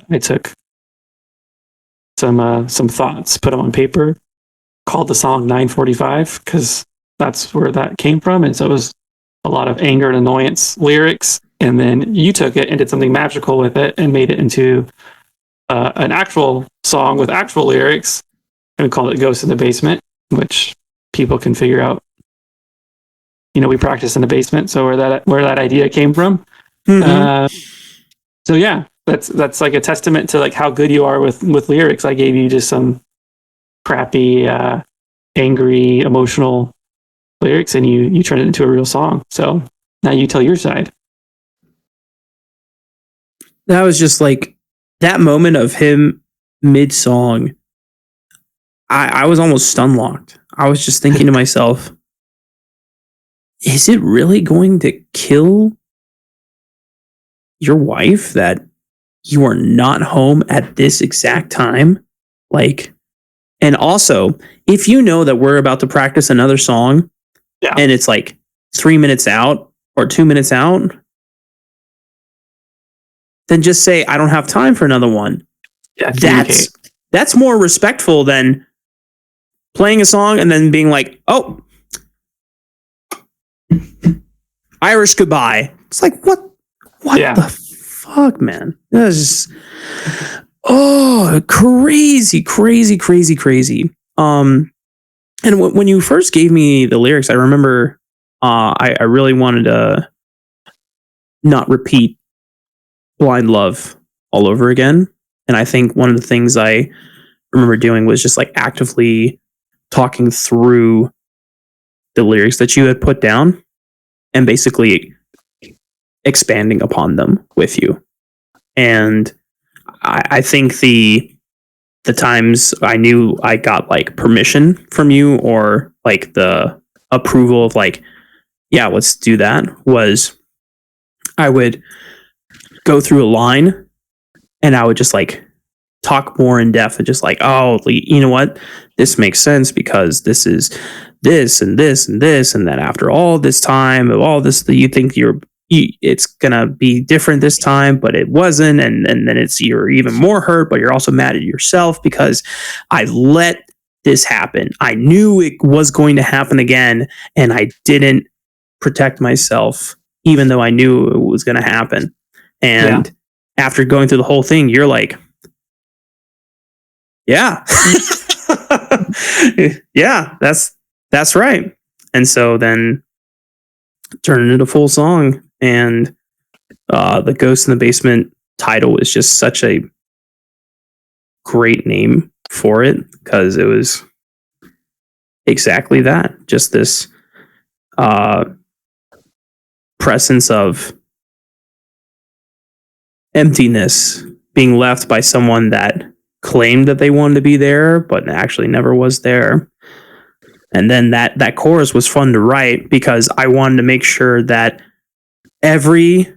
A: I took some thoughts, put them on paper, called the song 9:45 because that's where that came from. And so it was a lot of anger and annoyance lyrics. And then you took it and did something magical with it and made it into an actual song with actual lyrics. And we called it Ghost in the Basement, which people can figure out. We practice in the basement, so where that idea came from. Mm-hmm. So yeah, that's like a testament to how good you are with lyrics. I gave you just some crappy, angry, emotional lyrics, and you turned it into a real song. So now you tell your side.
B: That was just that moment of him mid-song. I was almost stun locked. I was just thinking to myself, is it really going to kill your wife that you are not home at this exact time? And also, if you know that we're about to practice another song and it's 3 minutes out or 2 minutes out, than just say, I don't have time for another one.
A: Yeah, communicate.
B: That's more respectful than playing a song and then being like, oh, Irish Goodbye. It's like, what the fuck, man? That's just, crazy. And when you first gave me the lyrics, I remember I really wanted to not repeat Blind Love all over again. And I think one of the things I remember doing was just like actively talking through the lyrics that you had put down and basically expanding upon them with you. And I think the times I knew I got like permission from you or like the approval of like, yeah, let's do that, was I would go through a line and I would just like talk more in depth and just like, oh, you know what? This makes sense because this is this and this and this. And then after all this time of all this, you think it's gonna be different this time, but it wasn't. And then you're even more hurt, but you're also mad at yourself because I let this happen. I knew it was going to happen again, and I didn't protect myself, even though I knew it was going to happen. And after going through the whole thing, you're like, yeah, yeah, that's right. And so then turn it into a full song, and the Ghost in the Basement title is just such a great name for it because it was exactly that, just this presence of emptiness being left by someone that claimed that they wanted to be there but actually never was there. And then that chorus was fun to write because I wanted to make sure that every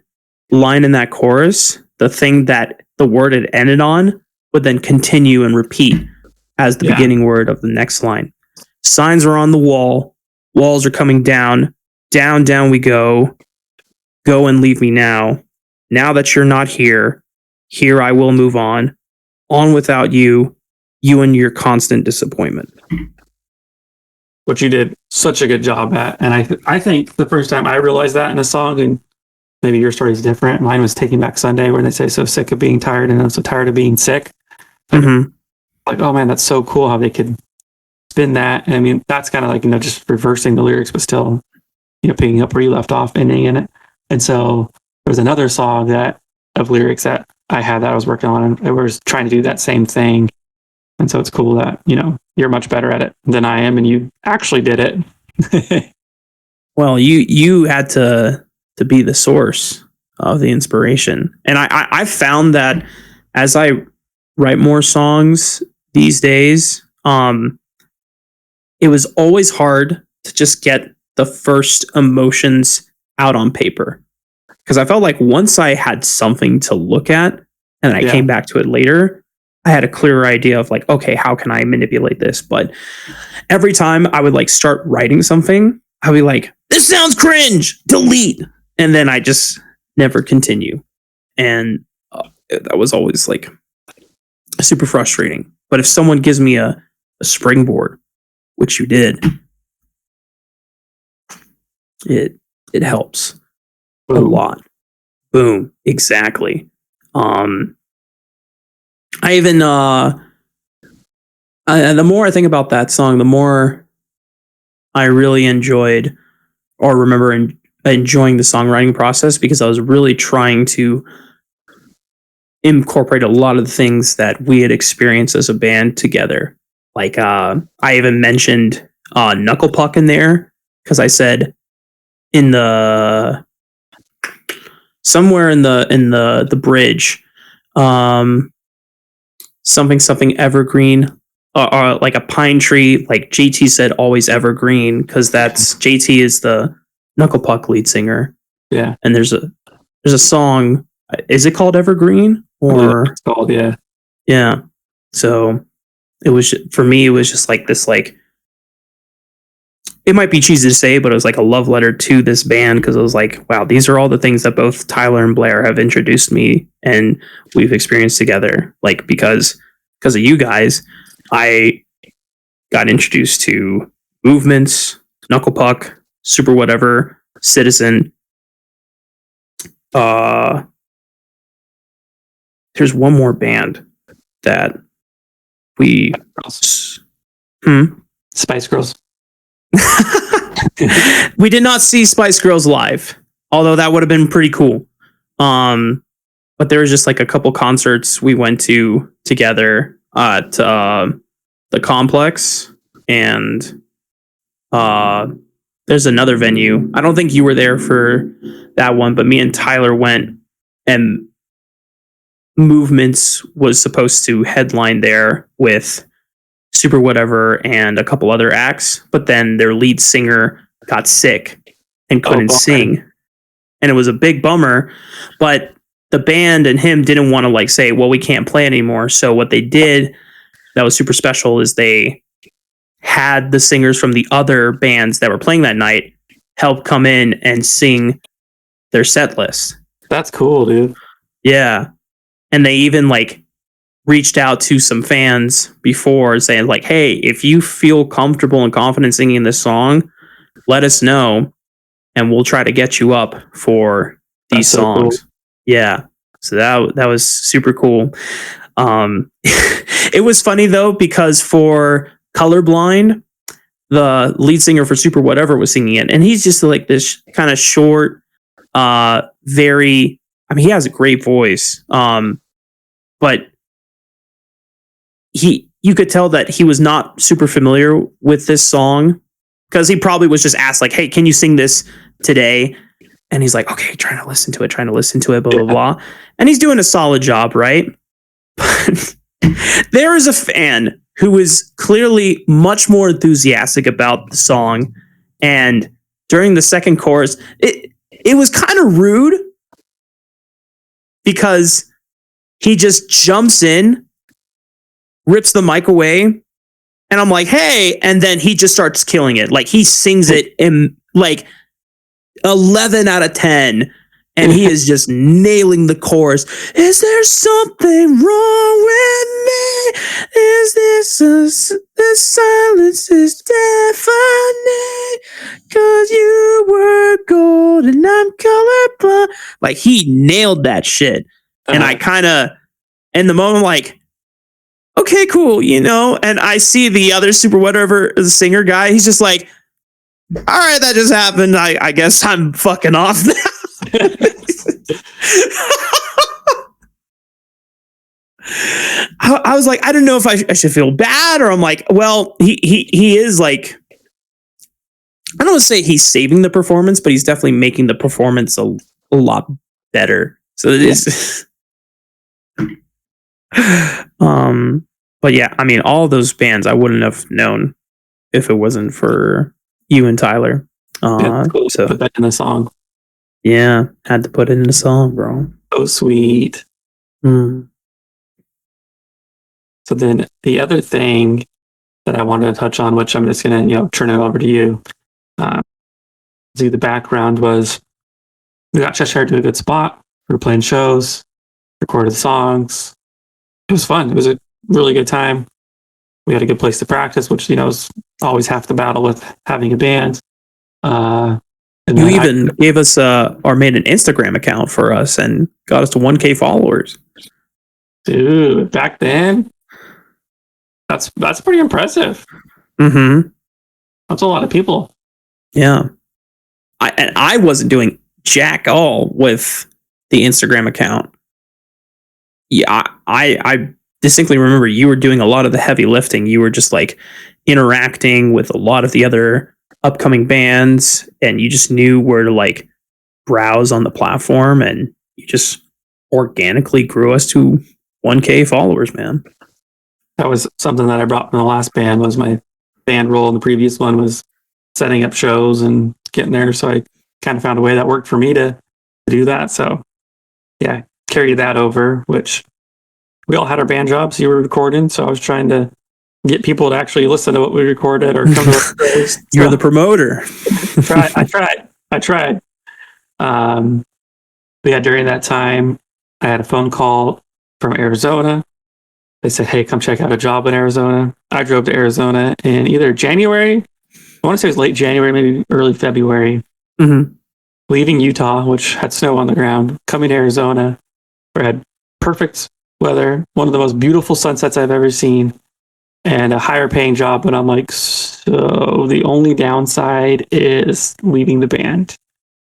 B: line in that chorus, the thing that the word it ended on, would then continue and repeat as the beginning word of the next line. Signs are on the wall, walls are coming down, down, down we go and leave me now. Now that you're not here, here I will move on without you and your constant disappointment.
A: Which you did such a good job at. And I think the first time I realized that in a song, and maybe your story is different. Mine was Taking Back Sunday, where they say, so sick of being tired and I'm so tired of being sick.
B: Mm-hmm.
A: Like, oh man, that's so cool how they could spin that. And I mean, that's kind of like, just reversing the lyrics, but still, picking up where you left off, ending in it. And so there was another song of lyrics that I had that I was working on, and I was trying to do that same thing. And so it's cool that, you're much better at it than I am, and you actually did it.
B: Well, you had to be the source of the inspiration. And I found that as I write more songs these days, it was always hard to just get the first emotions out on paper. Because I felt like once I had something to look at and I came back to it later, I had a clearer idea of like, okay, how can I manipulate this? But every time I would like start writing something, I'd be like, this sounds cringe, delete. And then I just never continue. And that was always like super frustrating. But if someone gives me a springboard, which you did, it helps a lot. Boom. Exactly. I even the more I think about that song, the more I really enjoyed or remember enjoying the songwriting process, because I was really trying to incorporate a lot of the things that we had experienced as a band together. Like I even mentioned Knuckle Puck in there because I said somewhere in the bridge, something evergreen, like a pine tree, like JT said, always evergreen, because that's JT is the Knuckle Puck lead singer.
A: Yeah.
B: And there's a song, is it called Evergreen? Or
A: it's called, yeah.
B: Yeah. So it was, for me, it was just like this, like, it might be cheesy to say, but it was like a love letter to this band because it was like, wow, these are all the things that both Tyler and Blair have introduced me and we've experienced together. Like because of you guys, I got introduced to Movements, Knuckle Puck, Super Whatever, Citizen. There's one more band that we
A: Spice Girls.
B: we did not see Spice Girls live, although that would have been pretty cool. But there was just like a couple concerts we went to together at the Complex, and there's another venue. I don't think you were there for that one, but me and Tyler went, and Movements was supposed to headline there with Super Whatever and a couple other acts, but then their lead singer got sick and couldn't sing. And it was a big bummer, but the band and him didn't want to like say, well, we can't play anymore. So what they did that was super special is they had the singers from the other bands that were playing that night help come in and sing their set list.
A: That's cool, dude.
B: Yeah. And they even like reached out to some fans before saying like, hey, if you feel comfortable and confident singing this song, let us know and we'll try to get you up for these songs. Cool. Yeah. So that was super cool. It was funny though, because for Colorblind, the lead singer for Super Whatever was singing it, and he's just like this kind of short, he has a great voice. But you could tell that he was not super familiar with this song because he probably was just asked like, hey, can you sing this today? And he's like, okay, trying to listen to it, blah, blah, blah. And he's doing a solid job, right? But there is a fan who is clearly much more enthusiastic about the song. And during the second chorus, it was kind of rude because he just jumps in, rips the mic away, and I'm like, hey, and then he just starts killing it. Like he sings it in like 11 out of 10, and he is just nailing the chorus. Is there something wrong with me? Is this silence is deafening? 'Cause you were gold and I'm colorblind. Like he nailed that shit. And I kind of, in the moment, like, okay, cool, and I see the other Super Whatever singer guy. He's just like, all right, that just happened. I guess I'm fucking off now. I was like, I don't know if I should feel bad, or I'm like, well, he is like, I don't want to say he's saving the performance, but he's definitely making the performance a lot better. So it is. But yeah, I mean, all those bands I wouldn't have known if it wasn't for you and Tyler.
A: Cool. So put that in the song.
B: Yeah, had to put it in the song, bro.
A: Oh, sweet. So then the other thing that I wanted to touch on, which I'm just gonna turn it over to you. The background was we got Cheshire to a good spot. We were playing shows, recorded songs. It was fun. It was a really good time. We had a good place to practice, which is always half the battle with having a band. And
B: you even gave us or made an Instagram account for us and got us to 1K followers.
A: Dude, back then, that's pretty impressive.
B: Mm-hmm.
A: That's a lot of people.
B: Yeah. I wasn't doing jack all with the Instagram account. Yeah, I distinctly remember you were doing a lot of the heavy lifting. You were just like interacting with a lot of the other upcoming bands, and you just knew where to like browse on the platform, and you just organically grew us to 1K followers, man.
A: That was something that I brought from the last band. Was my band role in the previous one was setting up shows and getting there. So I kind of found a way that worked for me to do that. So yeah, carried that over, which we all had our band jobs. You were recording, so I was trying to get people to actually listen to what we recorded or come to our shows.
B: You're the promoter.
A: I tried. But yeah, during that time, I had a phone call from Arizona. They said, hey, come check out a job in Arizona. I drove to Arizona in either January, I want to say it was late January, maybe early February,
B: Mm-hmm.
A: leaving Utah, which had snow on the ground, coming to Arizona, where I had perfect weather, one of the most beautiful sunsets I've ever seen, and a higher paying job. But I'm like, so the only downside is leaving the band.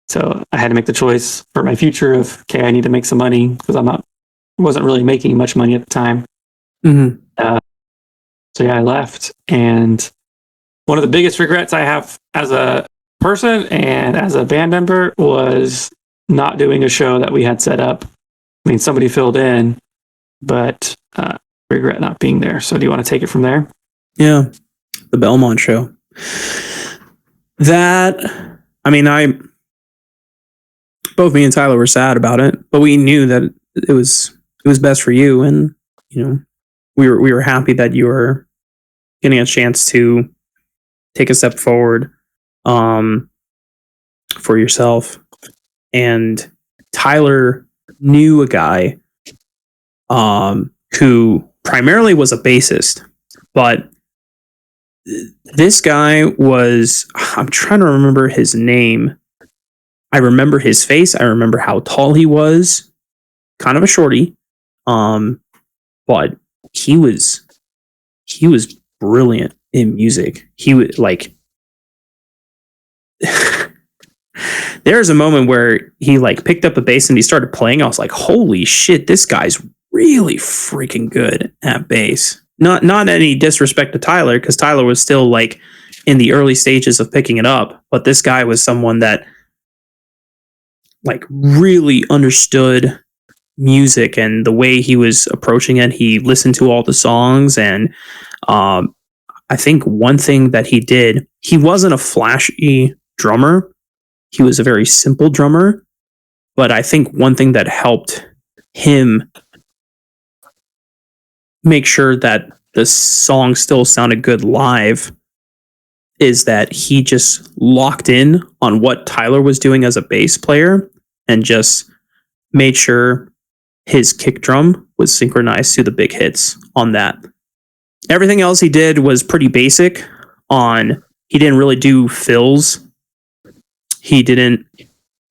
A: So I had to make the choice for my future of, okay, I need to make some money because wasn't really making much money at the time.
B: Mm-hmm.
A: So yeah, I left. And one of the biggest regrets I have as a person and as a band member was not doing a show that we had set up. I mean, somebody filled in, but regret not being there. So do you want to take it from there?
B: Yeah. The Belmont show. Both me and Tyler were sad about it, but we knew that it was best for you. And, we were happy that you were getting a chance to take a step forward, for yourself. And Tyler knew a guy, who primarily was a bassist, but this guy was, I'm trying to remember his name. I remember his face. I remember how tall he was, kind of a shorty. But he was brilliant in music. He was like, there's a moment where he like picked up a bass and he started playing. I was like, holy shit, this guy's really freaking good at bass. Not any disrespect to Tyler, because Tyler was still like in the early stages of picking it up, but this guy was someone that like really understood music and the way he was approaching it. He listened to all the songs, and I think one thing that he did, he wasn't a flashy drummer. He was a very simple drummer, but I think one thing that helped him make sure that the song still sounded good live is that he just locked in on what Tyler was doing as a bass player and just made sure his kick drum was synchronized to the big hits on that. Everything else he did was pretty basic. He didn't really do fills. He didn't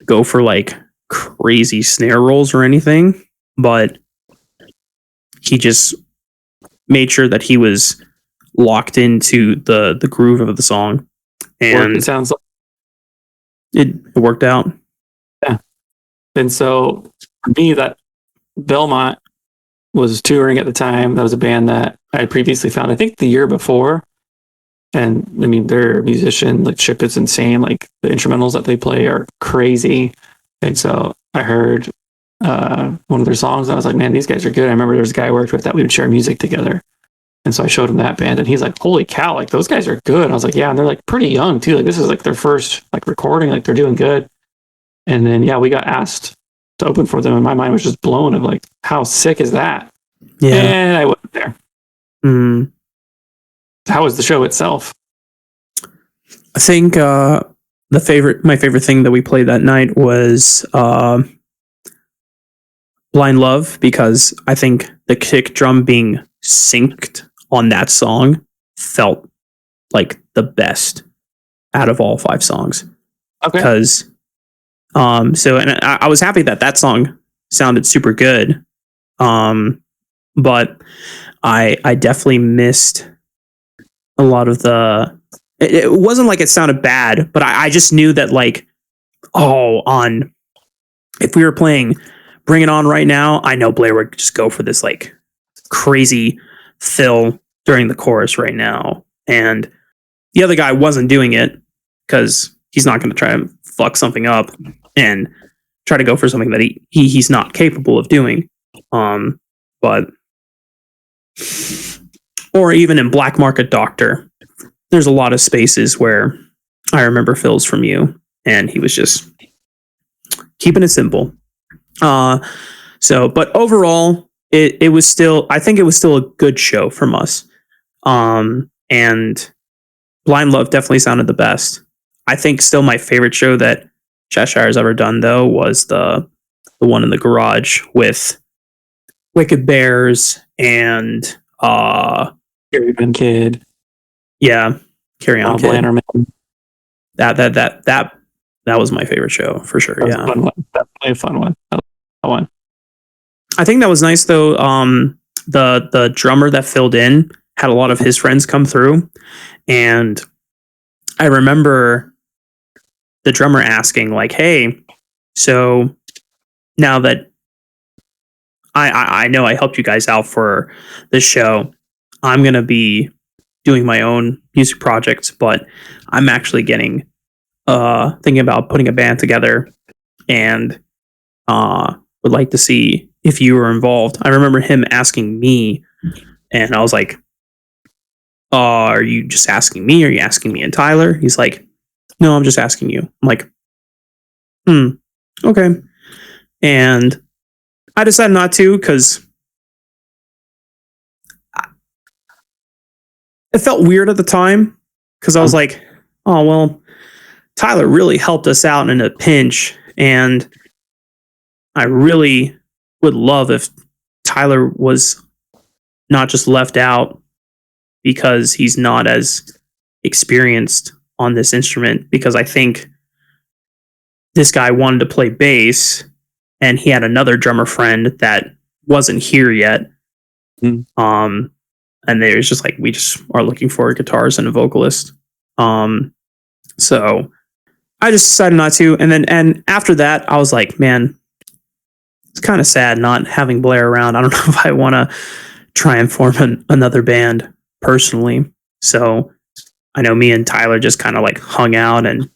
B: go for like crazy snare rolls or anything, but he just made sure that he was locked into the groove of the song, and
A: It sounds like
B: it worked out.
A: Yeah. And so for me, that Belmont was touring at the time. That was a band that I had previously found, I think the year before. And I mean, their musician like ship is insane. Like the instrumentals that they play are crazy. And so I heard one of their songs and I was like, man, these guys are good. I remember there was a guy I worked with that we would share music together. And so I showed him that band and he's like, holy cow, like those guys are good. And I was like, yeah, and they're like pretty young too. Like this is like their first like recording, like they're doing good. And then yeah, we got asked to open for them and my mind was just blown of like, how sick is that?
B: Yeah.
A: And I went there.
B: Mm.
A: How was the show itself?
B: I think my favorite thing that we played that night was Blind Love, because I think the kick drum being synced on that song felt like the best out of all 5 songs.
A: Okay.
B: Because I was happy that song sounded super good. But I definitely missed a lot of it wasn't like it sounded bad, but I just knew that like, if we were playing Bring It On right now, I know Blair would just go for this like crazy fill during the chorus right now. And the other guy wasn't doing it because he's not going to try and fuck something up and try to go for something that he's not capable of doing. But or even in Black Market Doctor, there's a lot of spaces where I remember fills from you, and he was just keeping it simple. But overall, I think it was still a good show from us. And Blind Love definitely sounded the best. I think still my favorite show that Cheshire has ever done though was the one in the garage with Wicked Bears and
A: Gary Ben Kid,
B: yeah, Carry On Kid.
A: Blanterman.
B: That was my favorite show for sure.
A: That was
B: Yeah,
A: a fun one. Definitely a fun one. That one.
B: I think that was nice though. The drummer that filled in had a lot of his friends come through, and I remember the drummer asking like, "Hey, so now that I know I helped you guys out for this show, I'm gonna be doing my own music projects, but I'm actually getting thinking about putting a band together, and would like to see if you were involved." I remember him asking me, and I was like, "Are you just asking me? Are you asking me and Tyler?" He's like, "No, I'm just asking you." I'm like, okay. And I decided not to because it felt weird at the time because I was like, oh, well, Tyler really helped us out in a pinch. And I really would love if Tyler was not just left out because he's not as experienced on this instrument. Because I think this guy wanted to play bass and he had another drummer friend that wasn't here yet. And they was just like, we just are looking for guitars and a vocalist. So I just decided not to. And after that, I was like, man, it's kind of sad not having Blair around. I don't know if I want to try and form another band personally. So I know me and Tyler just kind of like hung out, and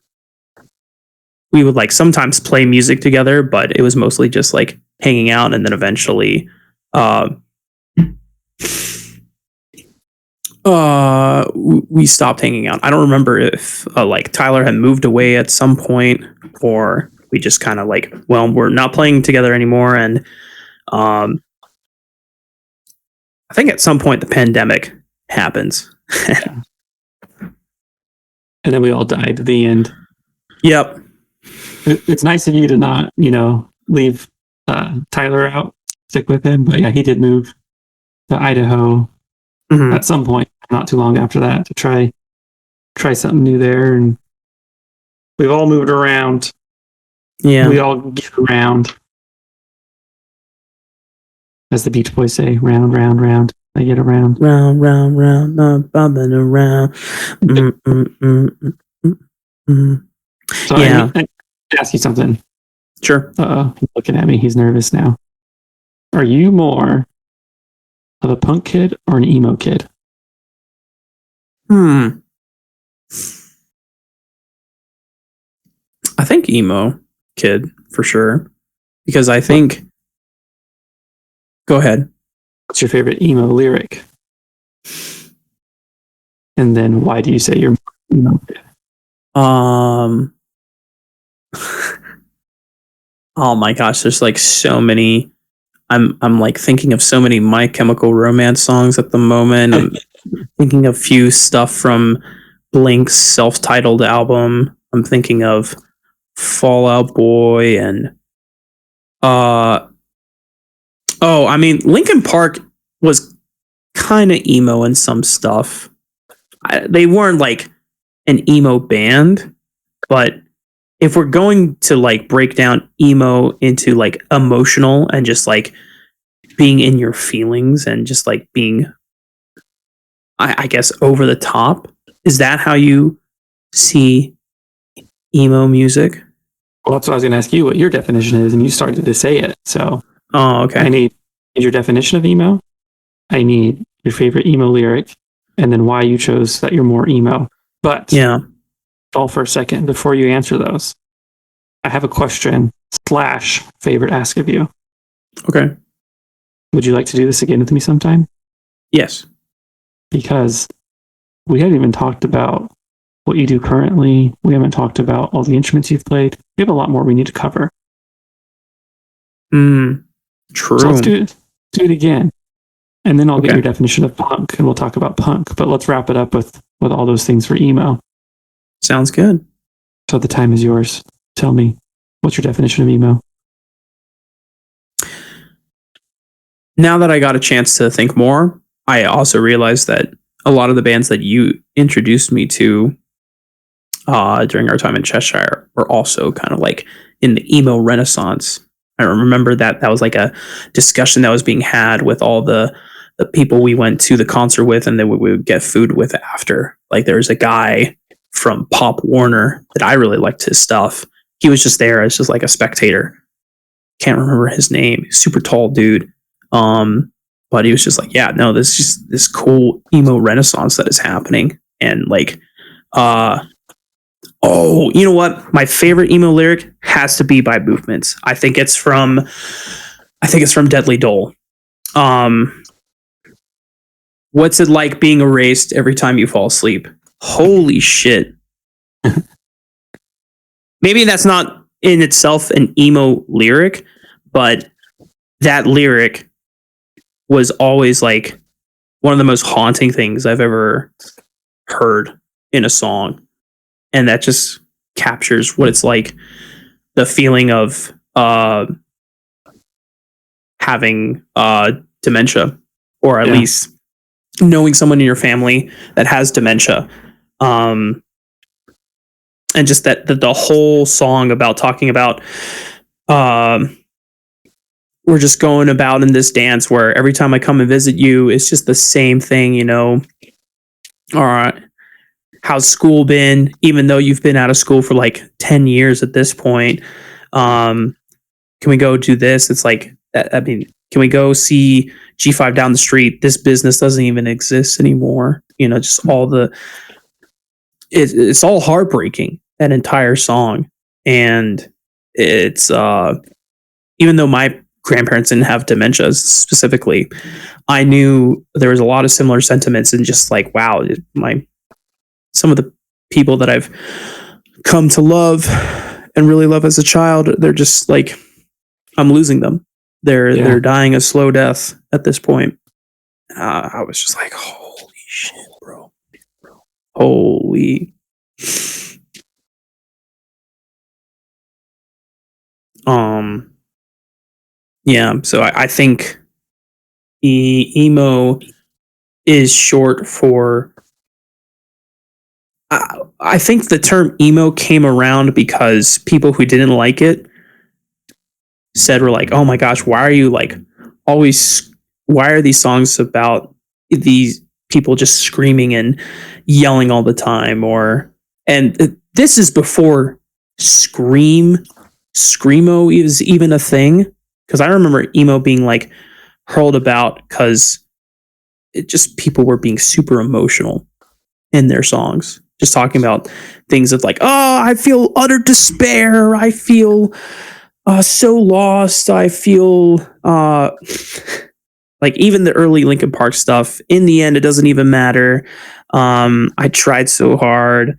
B: we would like sometimes play music together, but it was mostly just like hanging out. And then eventually, we stopped hanging out. I don't remember if like Tyler had moved away at some point, or we just kind of like, well, we're not playing together anymore. And I think at some point the pandemic happens.
A: And then we all died at the end.
B: Yep.
A: It's nice of you to not, leave Tyler out, stick with him. But yeah, he did move to Idaho at some point, not too long after that, to try something new there. And we've all moved around.
B: Yeah.
A: We all get around. As the Beach Boys say, round, round, round. They get around.
B: Round, round, round, bobbing around.
A: So
B: yeah.
A: I need to ask you something.
B: Sure.
A: He's looking at me. He's nervous now. Are you more of a punk kid or an emo kid?
B: I think emo kid for sure. Because I think... Go ahead.
A: What's your favorite emo lyric? And then why do you say you're emo kid?
B: Oh my gosh, there's like so many. I'm like thinking of so many My Chemical Romance songs at the moment. I'm thinking of few stuff from Blink's self-titled album. I'm thinking of Fall Out Boy and I mean, Linkin Park was kind of emo in some stuff. They weren't like an emo band, but if we're going to like break down emo into like emotional and just like being in your feelings and just like being, I guess, over the top, is that how you see emo music?
A: Well, that's what I was going to ask you, what your definition is, and you started to say it. So,
B: okay.
A: I need your definition of emo. I need your favorite emo lyric, and then why you chose that you're more emo. But
B: yeah,
A: all for a second before you answer those. I have a question / favorite ask of you.
B: Okay.
A: Would you like to do this again with me sometime?
B: Yes.
A: Because we haven't even talked about what you do currently. We haven't talked about all the instruments you've played. We have a lot more we need to cover.
B: True.
A: So let's do it again. and then I'll get
B: Okay.
A: your definition of punk, and we'll talk about punk. But let's wrap it up with all those things for emo.
B: Sounds good.
A: So the time is yours. Tell me, what's your definition of emo?
B: Now that I got a chance to think more, I also realized that a lot of the bands that you introduced me to during our time in Cheshire were also kind of like in the emo renaissance. I remember that was like a discussion that was being had with all the people we went to the concert with, and then we would get food with after. Like there was a guy from Pop Warner that I really liked his stuff. He was just there as just like a spectator. Can't remember his name. Super tall dude. But he was just like, yeah, no, this is just this cool emo renaissance that is happening. And like, oh, you know what? My favorite emo lyric has to be by Movements. I think it's from Deadly Dole. What's it like being erased every time you fall asleep? Holy shit. Maybe that's not in itself an emo lyric, but that lyric was always like one of the most haunting things I've ever heard in a song. And that just captures what it's like, the feeling of having dementia, or at least knowing someone in your family that has dementia. And just that the whole song about talking about we're just going about in this dance where every time I come and visit you, it's just the same thing, you know. All right, how's school been? Even though you've been out of school for like 10 years at this point, can we go do this? It's like, I mean, can we go see G5 down the street? This business doesn't even exist anymore. You know, just all it's all heartbreaking, that entire song. And it's even though my grandparents didn't have dementia specifically, I knew there was a lot of similar sentiments, and just like, wow, some of the people that I've come to love and really love as a child, they're just like, I'm losing them. They're dying a slow death at this point. I was just like, holy shit, bro. Holy. Yeah, so I think emo is short for. I think the term emo came around because people who didn't like it were like, oh my gosh, why are you like always? Why are these songs about these people just screaming and yelling all the time? And this is before screamo is even a thing. Because I remember emo being like hurled about because it just, people were being super emotional in their songs, just talking about things of like, oh, I feel utter despair, I feel so lost, I feel like even the early Linkin Park stuff, in the end it doesn't even matter, I tried so hard,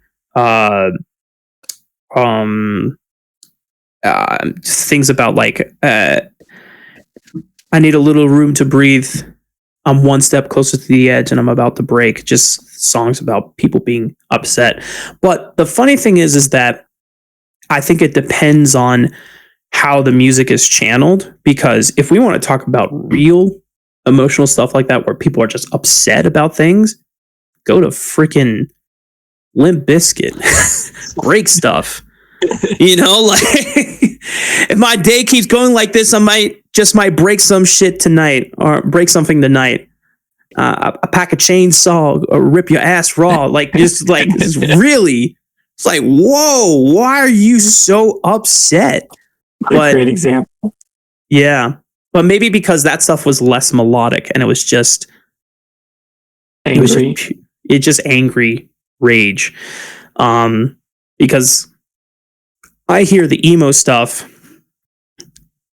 B: just things about like I need a little room to breathe, I'm one step closer to the edge and I'm about to break. Just songs about people being upset. But the funny thing is that I think it depends on how the music is channeled, because if we want to talk about real emotional stuff like that, where people are just upset about things, go to freaking Limp Bizkit. Break stuff. You know, like if my day keeps going like this, I might break some shit tonight, or break something tonight. A pack of chainsaw, or rip your ass raw. Like just like it's really, it's like, whoa, why are you so upset?
A: But, great example.
B: Yeah, but maybe because that stuff was less melodic and it was just
A: angry.
B: It just angry rage. Because I hear the emo stuff,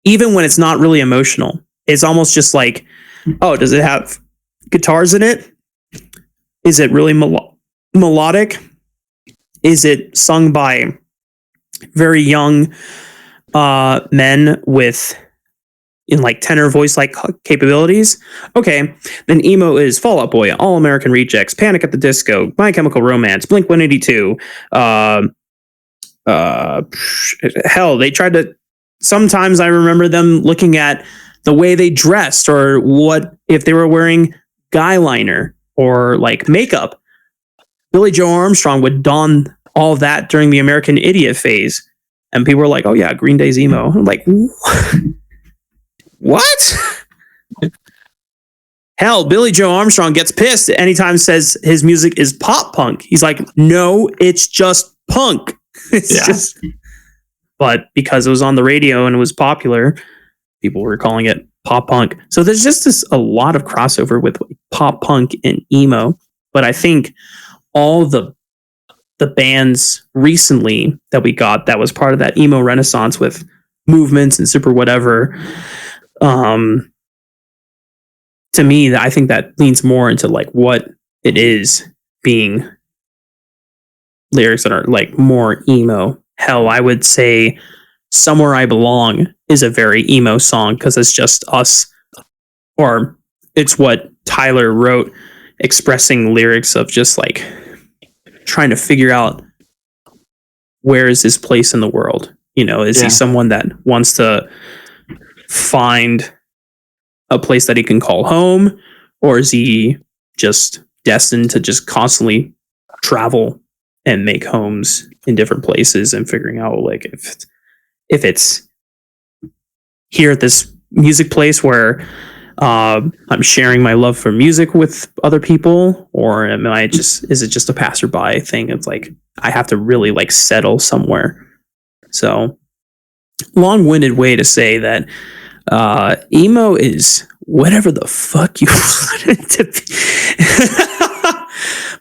B: even when it's not really emotional, it's almost just like, oh, does it have guitars in it? Is it really melodic? Is it sung by very young men with, in like tenor voice like capabilities. Okay, then emo is Fall Out Boy, All American Rejects, Panic at the Disco, My Chemical Romance, Blink 182. Hell, they tried to. Sometimes I remember them looking at the way they dressed or what if they were wearing guy liner or like makeup. Billy Joe Armstrong would don all of that during the American Idiot phase. And people were like, oh yeah, Green Day's emo. I'm like, what? Hell, Billy Joe Armstrong gets pissed anytime says his music is pop punk. He's like, no, it's just punk. It's just... But because it was on the radio and it was popular, people were calling it pop punk. So there's just a lot of crossover with pop punk and emo. But I think all the bands recently that we got that was part of that emo renaissance with Movements and Super Whatever, to me, I think that leans more into like what it is being lyrics that are like more emo. Hell, I would say Somewhere I Belong is a very emo song because it's just us, or it's what Tyler wrote, expressing lyrics of just like trying to figure out where is his place in the world. You know, is he someone that wants to find a place that he can call home, or is he just destined to just constantly travel and make homes in different places and figuring out like if it's here at this music place where I'm sharing my love for music with other people, or is it just a passerby thing? It's like I have to really like settle somewhere. So long-winded way to say that emo is whatever the fuck you want it to be.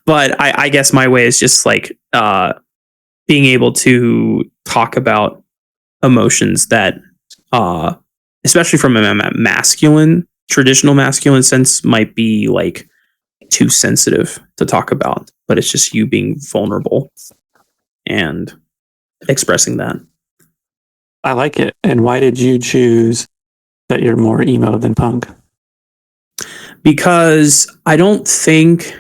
B: But I guess my way is just like being able to talk about emotions that, especially from a traditional masculine sense, might be like too sensitive to talk about. But it's just you being vulnerable and expressing that.
A: I like it. And why did you choose that you're more emo than punk?
B: Because I don't think,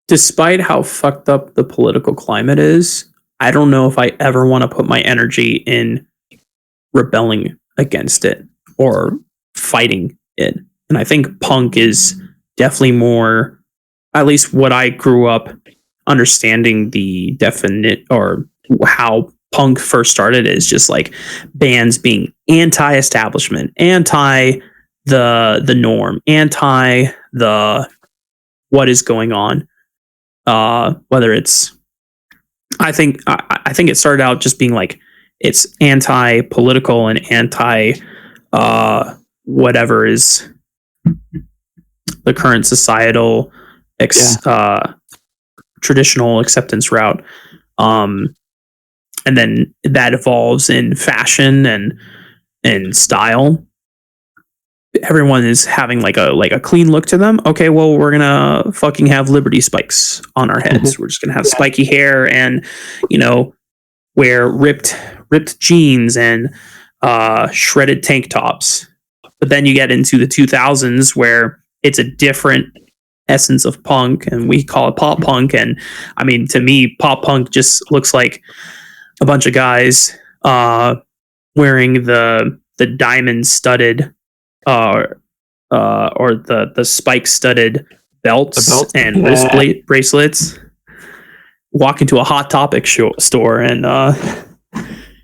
B: despite how fucked up the political climate is, I don't know if I ever want to put my energy in rebelling against it or fighting it. And I think punk is definitely more, at least what I grew up understanding the definite or how punk first started is just like bands being anti-establishment, anti the norm, anti the what is going on. Whether it's, I think it started out just being like it's anti-political and anti whatever is the current societal traditional acceptance route. And then that evolves in fashion and style. Everyone is having like a clean look to them. Okay, well, we're gonna fucking have Liberty spikes on our heads. We're just gonna have spiky hair and, you know, wear ripped jeans and shredded tank tops. But then you get into the 2000s where it's a different essence of punk, and we call it pop punk. And I mean, to me, pop punk just looks like a bunch of guys wearing the diamond studded or the spike studded belts and wrist bracelets, walk into a Hot Topic store and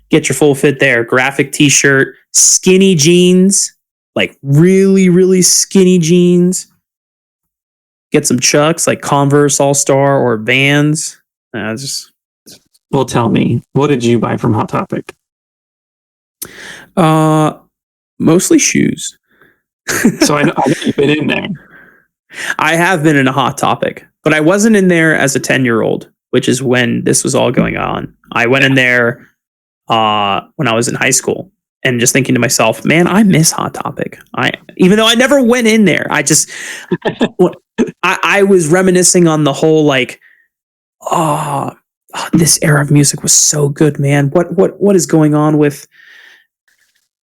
B: get your full fit there. Graphic t-shirt, skinny jeans, like really, really skinny jeans. Get some Chucks, like Converse All-Star or Vans.
A: Well, tell me, what did you buy from Hot Topic?
B: Mostly shoes.
A: So I know you've been in there.
B: I have been in a Hot Topic, but I wasn't in there as a 10-year-old, which is when this was all going on. I went in there when I was in high school and just thinking to myself, man, I miss Hot Topic. Even though I never went in there, I was reminiscing on the whole like, this era of music was so good, man. What is going on with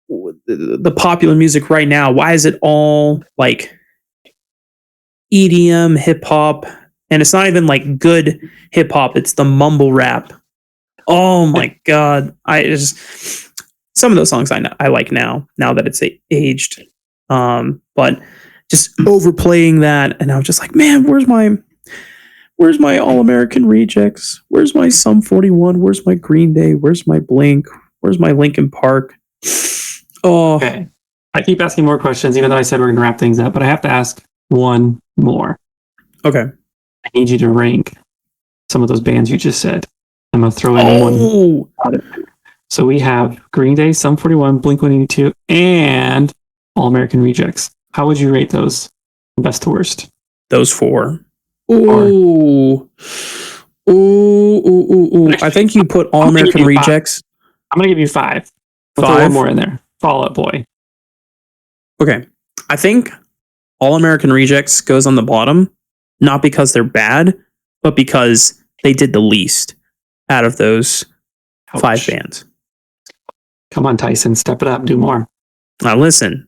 B: the popular music right now, why is it all like EDM, hip hop? And it's not even like good hip hop, it's the mumble rap. Oh my God. Some of those songs I like now that it's aged. But just overplaying that, and I was just like, man, where's my All American Rejects? Where's my Sum 41? Where's my Green Day? Where's my Blink? Where's my Linkin Park? Oh,
A: Okay. I keep asking more questions, even though I said we're going to wrap things up, but I have to ask one more.
B: okay.
A: I need you to rank some of those bands you just said. I'm going to throw in one. So we have Green Day, Sum 41, Blink 182, and All American Rejects. How would you rate those from best to worst?
B: Those four. Ooh. Ooh. I think you put All American Rejects.
A: I'm going to give you five. I'll throw one more in there. Fall Out Boy.
B: Okay. I think All American Rejects goes on the bottom, not because they're bad, but because they did the least out of those five bands.
A: Come on, Tyson. Step it up. Do more.
B: Now listen.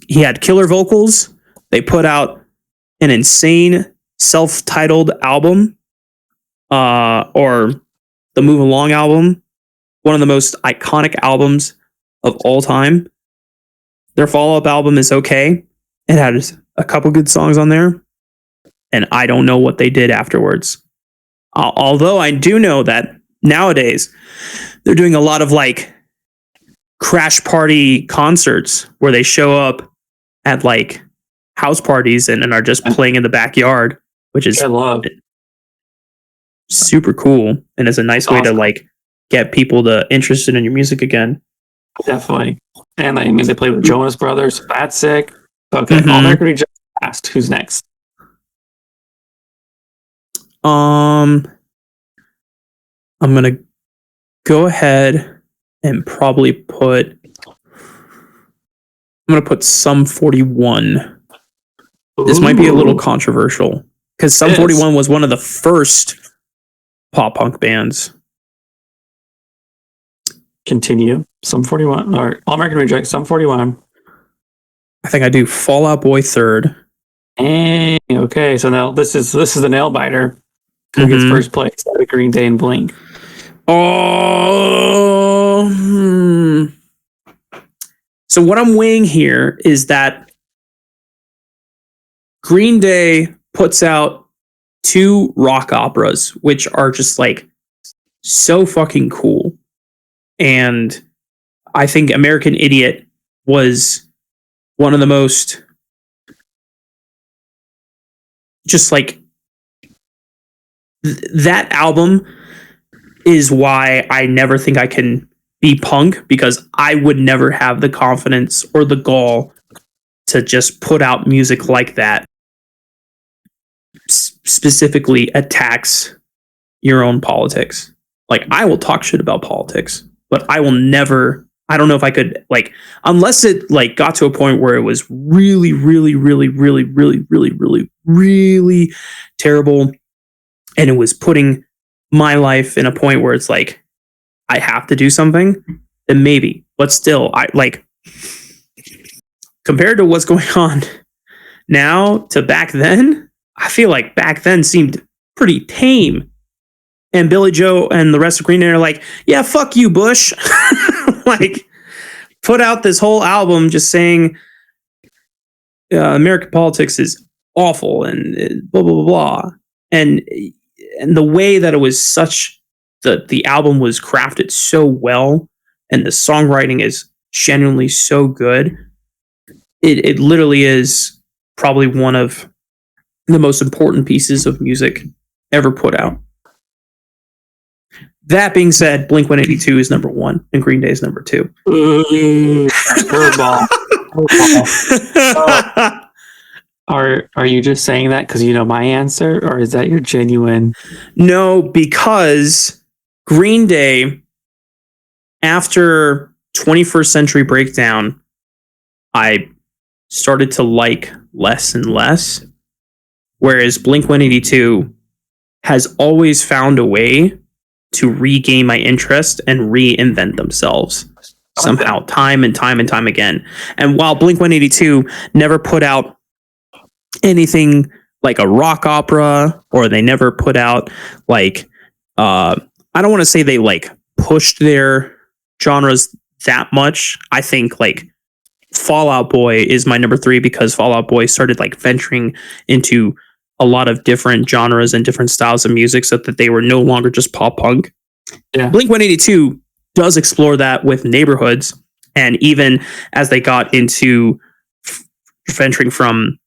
B: He had killer vocals. They put out an insane self-titled album, or the Move Along album, one of the most iconic albums of all time. Their follow-up album is okay. It had a couple good songs on there, and I don't know what they did afterwards. Although I do know that nowadays they're doing a lot of like crash party concerts where they show up at like house parties and are just playing in the backyard, which is
A: I love
B: super cool, and it's a nice way to like get people interested in your music again.
A: Definitely. And I mean, they played with Jonas Brothers. That's sick. Okay, All American Rejects last. Who's next?
B: I'm gonna go ahead and probably put Sum 41. This might be a little controversial because Sum 41 was one of the first pop punk bands.
A: Continue. Sum 41 or All American Rejects. Sum 41.
B: I think I do Fall Out Boy third.
A: Hey, okay, so now this is the nail biter. Who gets first place? Green Day and Blink.
B: So what I'm weighing here is that Green Day puts out 2 rock operas, which are just like so fucking cool. And I think American Idiot was one of the most just like that album is why I never think I can be punk, because I would never have the confidence or the gall to just put out music like that. Specifically attacks your own politics. Like, I will talk shit about politics, but I will never, I don't know if I could, like, unless it like got to a point where it was really, really, really, really, really, really, really, really terrible, and it was putting my life in a point where it's like, I have to do something, then maybe. But still, I like, compared to what's going on now to back then, I feel like back then seemed pretty tame. And Billy Joe and the rest of Green Day are like, yeah, fuck you, Bush. Like, put out this whole album just saying American politics is awful and blah, blah, blah, blah. And the way that it was such, the album was crafted so well, and the songwriting is genuinely so good. It literally is probably one of the most important pieces of music ever put out. That being said, Blink 182 is number 1 and Green Day is number 2.
A: Curveball. Are you just saying that because you know my answer, or is that your genuine?
B: No, because Green Day, after 21st Century Breakdown, I started to like less and less. Whereas Blink 182 has always found a way to regain my interest and reinvent themselves. somehow, time and time and time again. And while Blink-182 never put out anything like a rock opera, or they never put out like I don't want to say they like pushed their genres that much. I think like Fall Out Boy is my number 3 because Fall Out Boy started like venturing into a lot of different genres and different styles of music so that they were no longer just pop punk.
A: Yeah.
B: Blink-182 does explore that with Neighborhoods, and even as they got into venturing from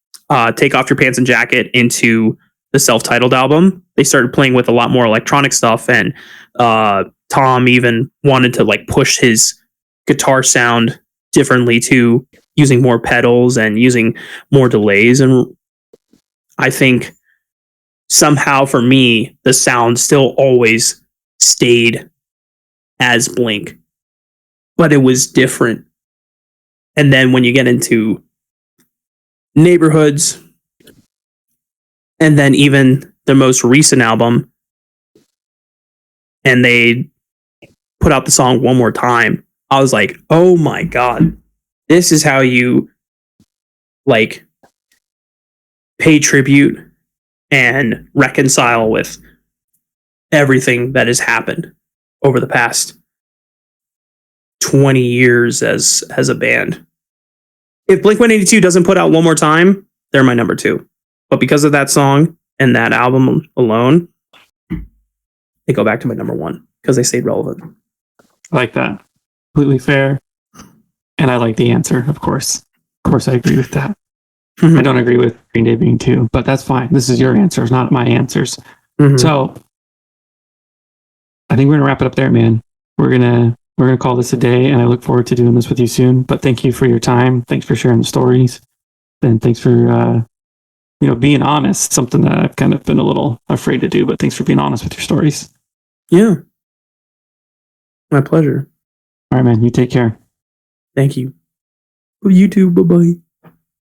B: Take Off Your Pants and Jacket into the self-titled album, they started playing with a lot more electronic stuff, and Tom even wanted to like push his guitar sound differently too, using more pedals and using more delays. And I think somehow for me, the sound still always stayed as Blink, but it was different. And then when you get into Neighborhoods, and then even the most recent album, and they put out the song One More Time, I was like, oh my God, this is how you like pay tribute and reconcile with everything that has happened over the past 20 years as a band. If Blink-182 doesn't put out One More Time, they're my number 2. But because of that song and that album alone, they go back to my number 1 because they stayed relevant.
A: I like that. Completely fair. And I like the answer, of course. Of course, I agree with that.
B: Mm-hmm.
A: I don't agree with Green Day being 2, but that's fine. This is your answers, not my answers.
B: Mm-hmm.
A: So I think we're gonna wrap it up there, man. We're gonna call this a day, and I look forward to doing this with you soon. But thank you for your time. Thanks for sharing the stories, and thanks for being honest. Something that I've kind of been a little afraid to do, but thanks for being honest with your stories.
B: Yeah, my pleasure.
A: All right, man. You take care.
B: Thank you. You too. Bye bye.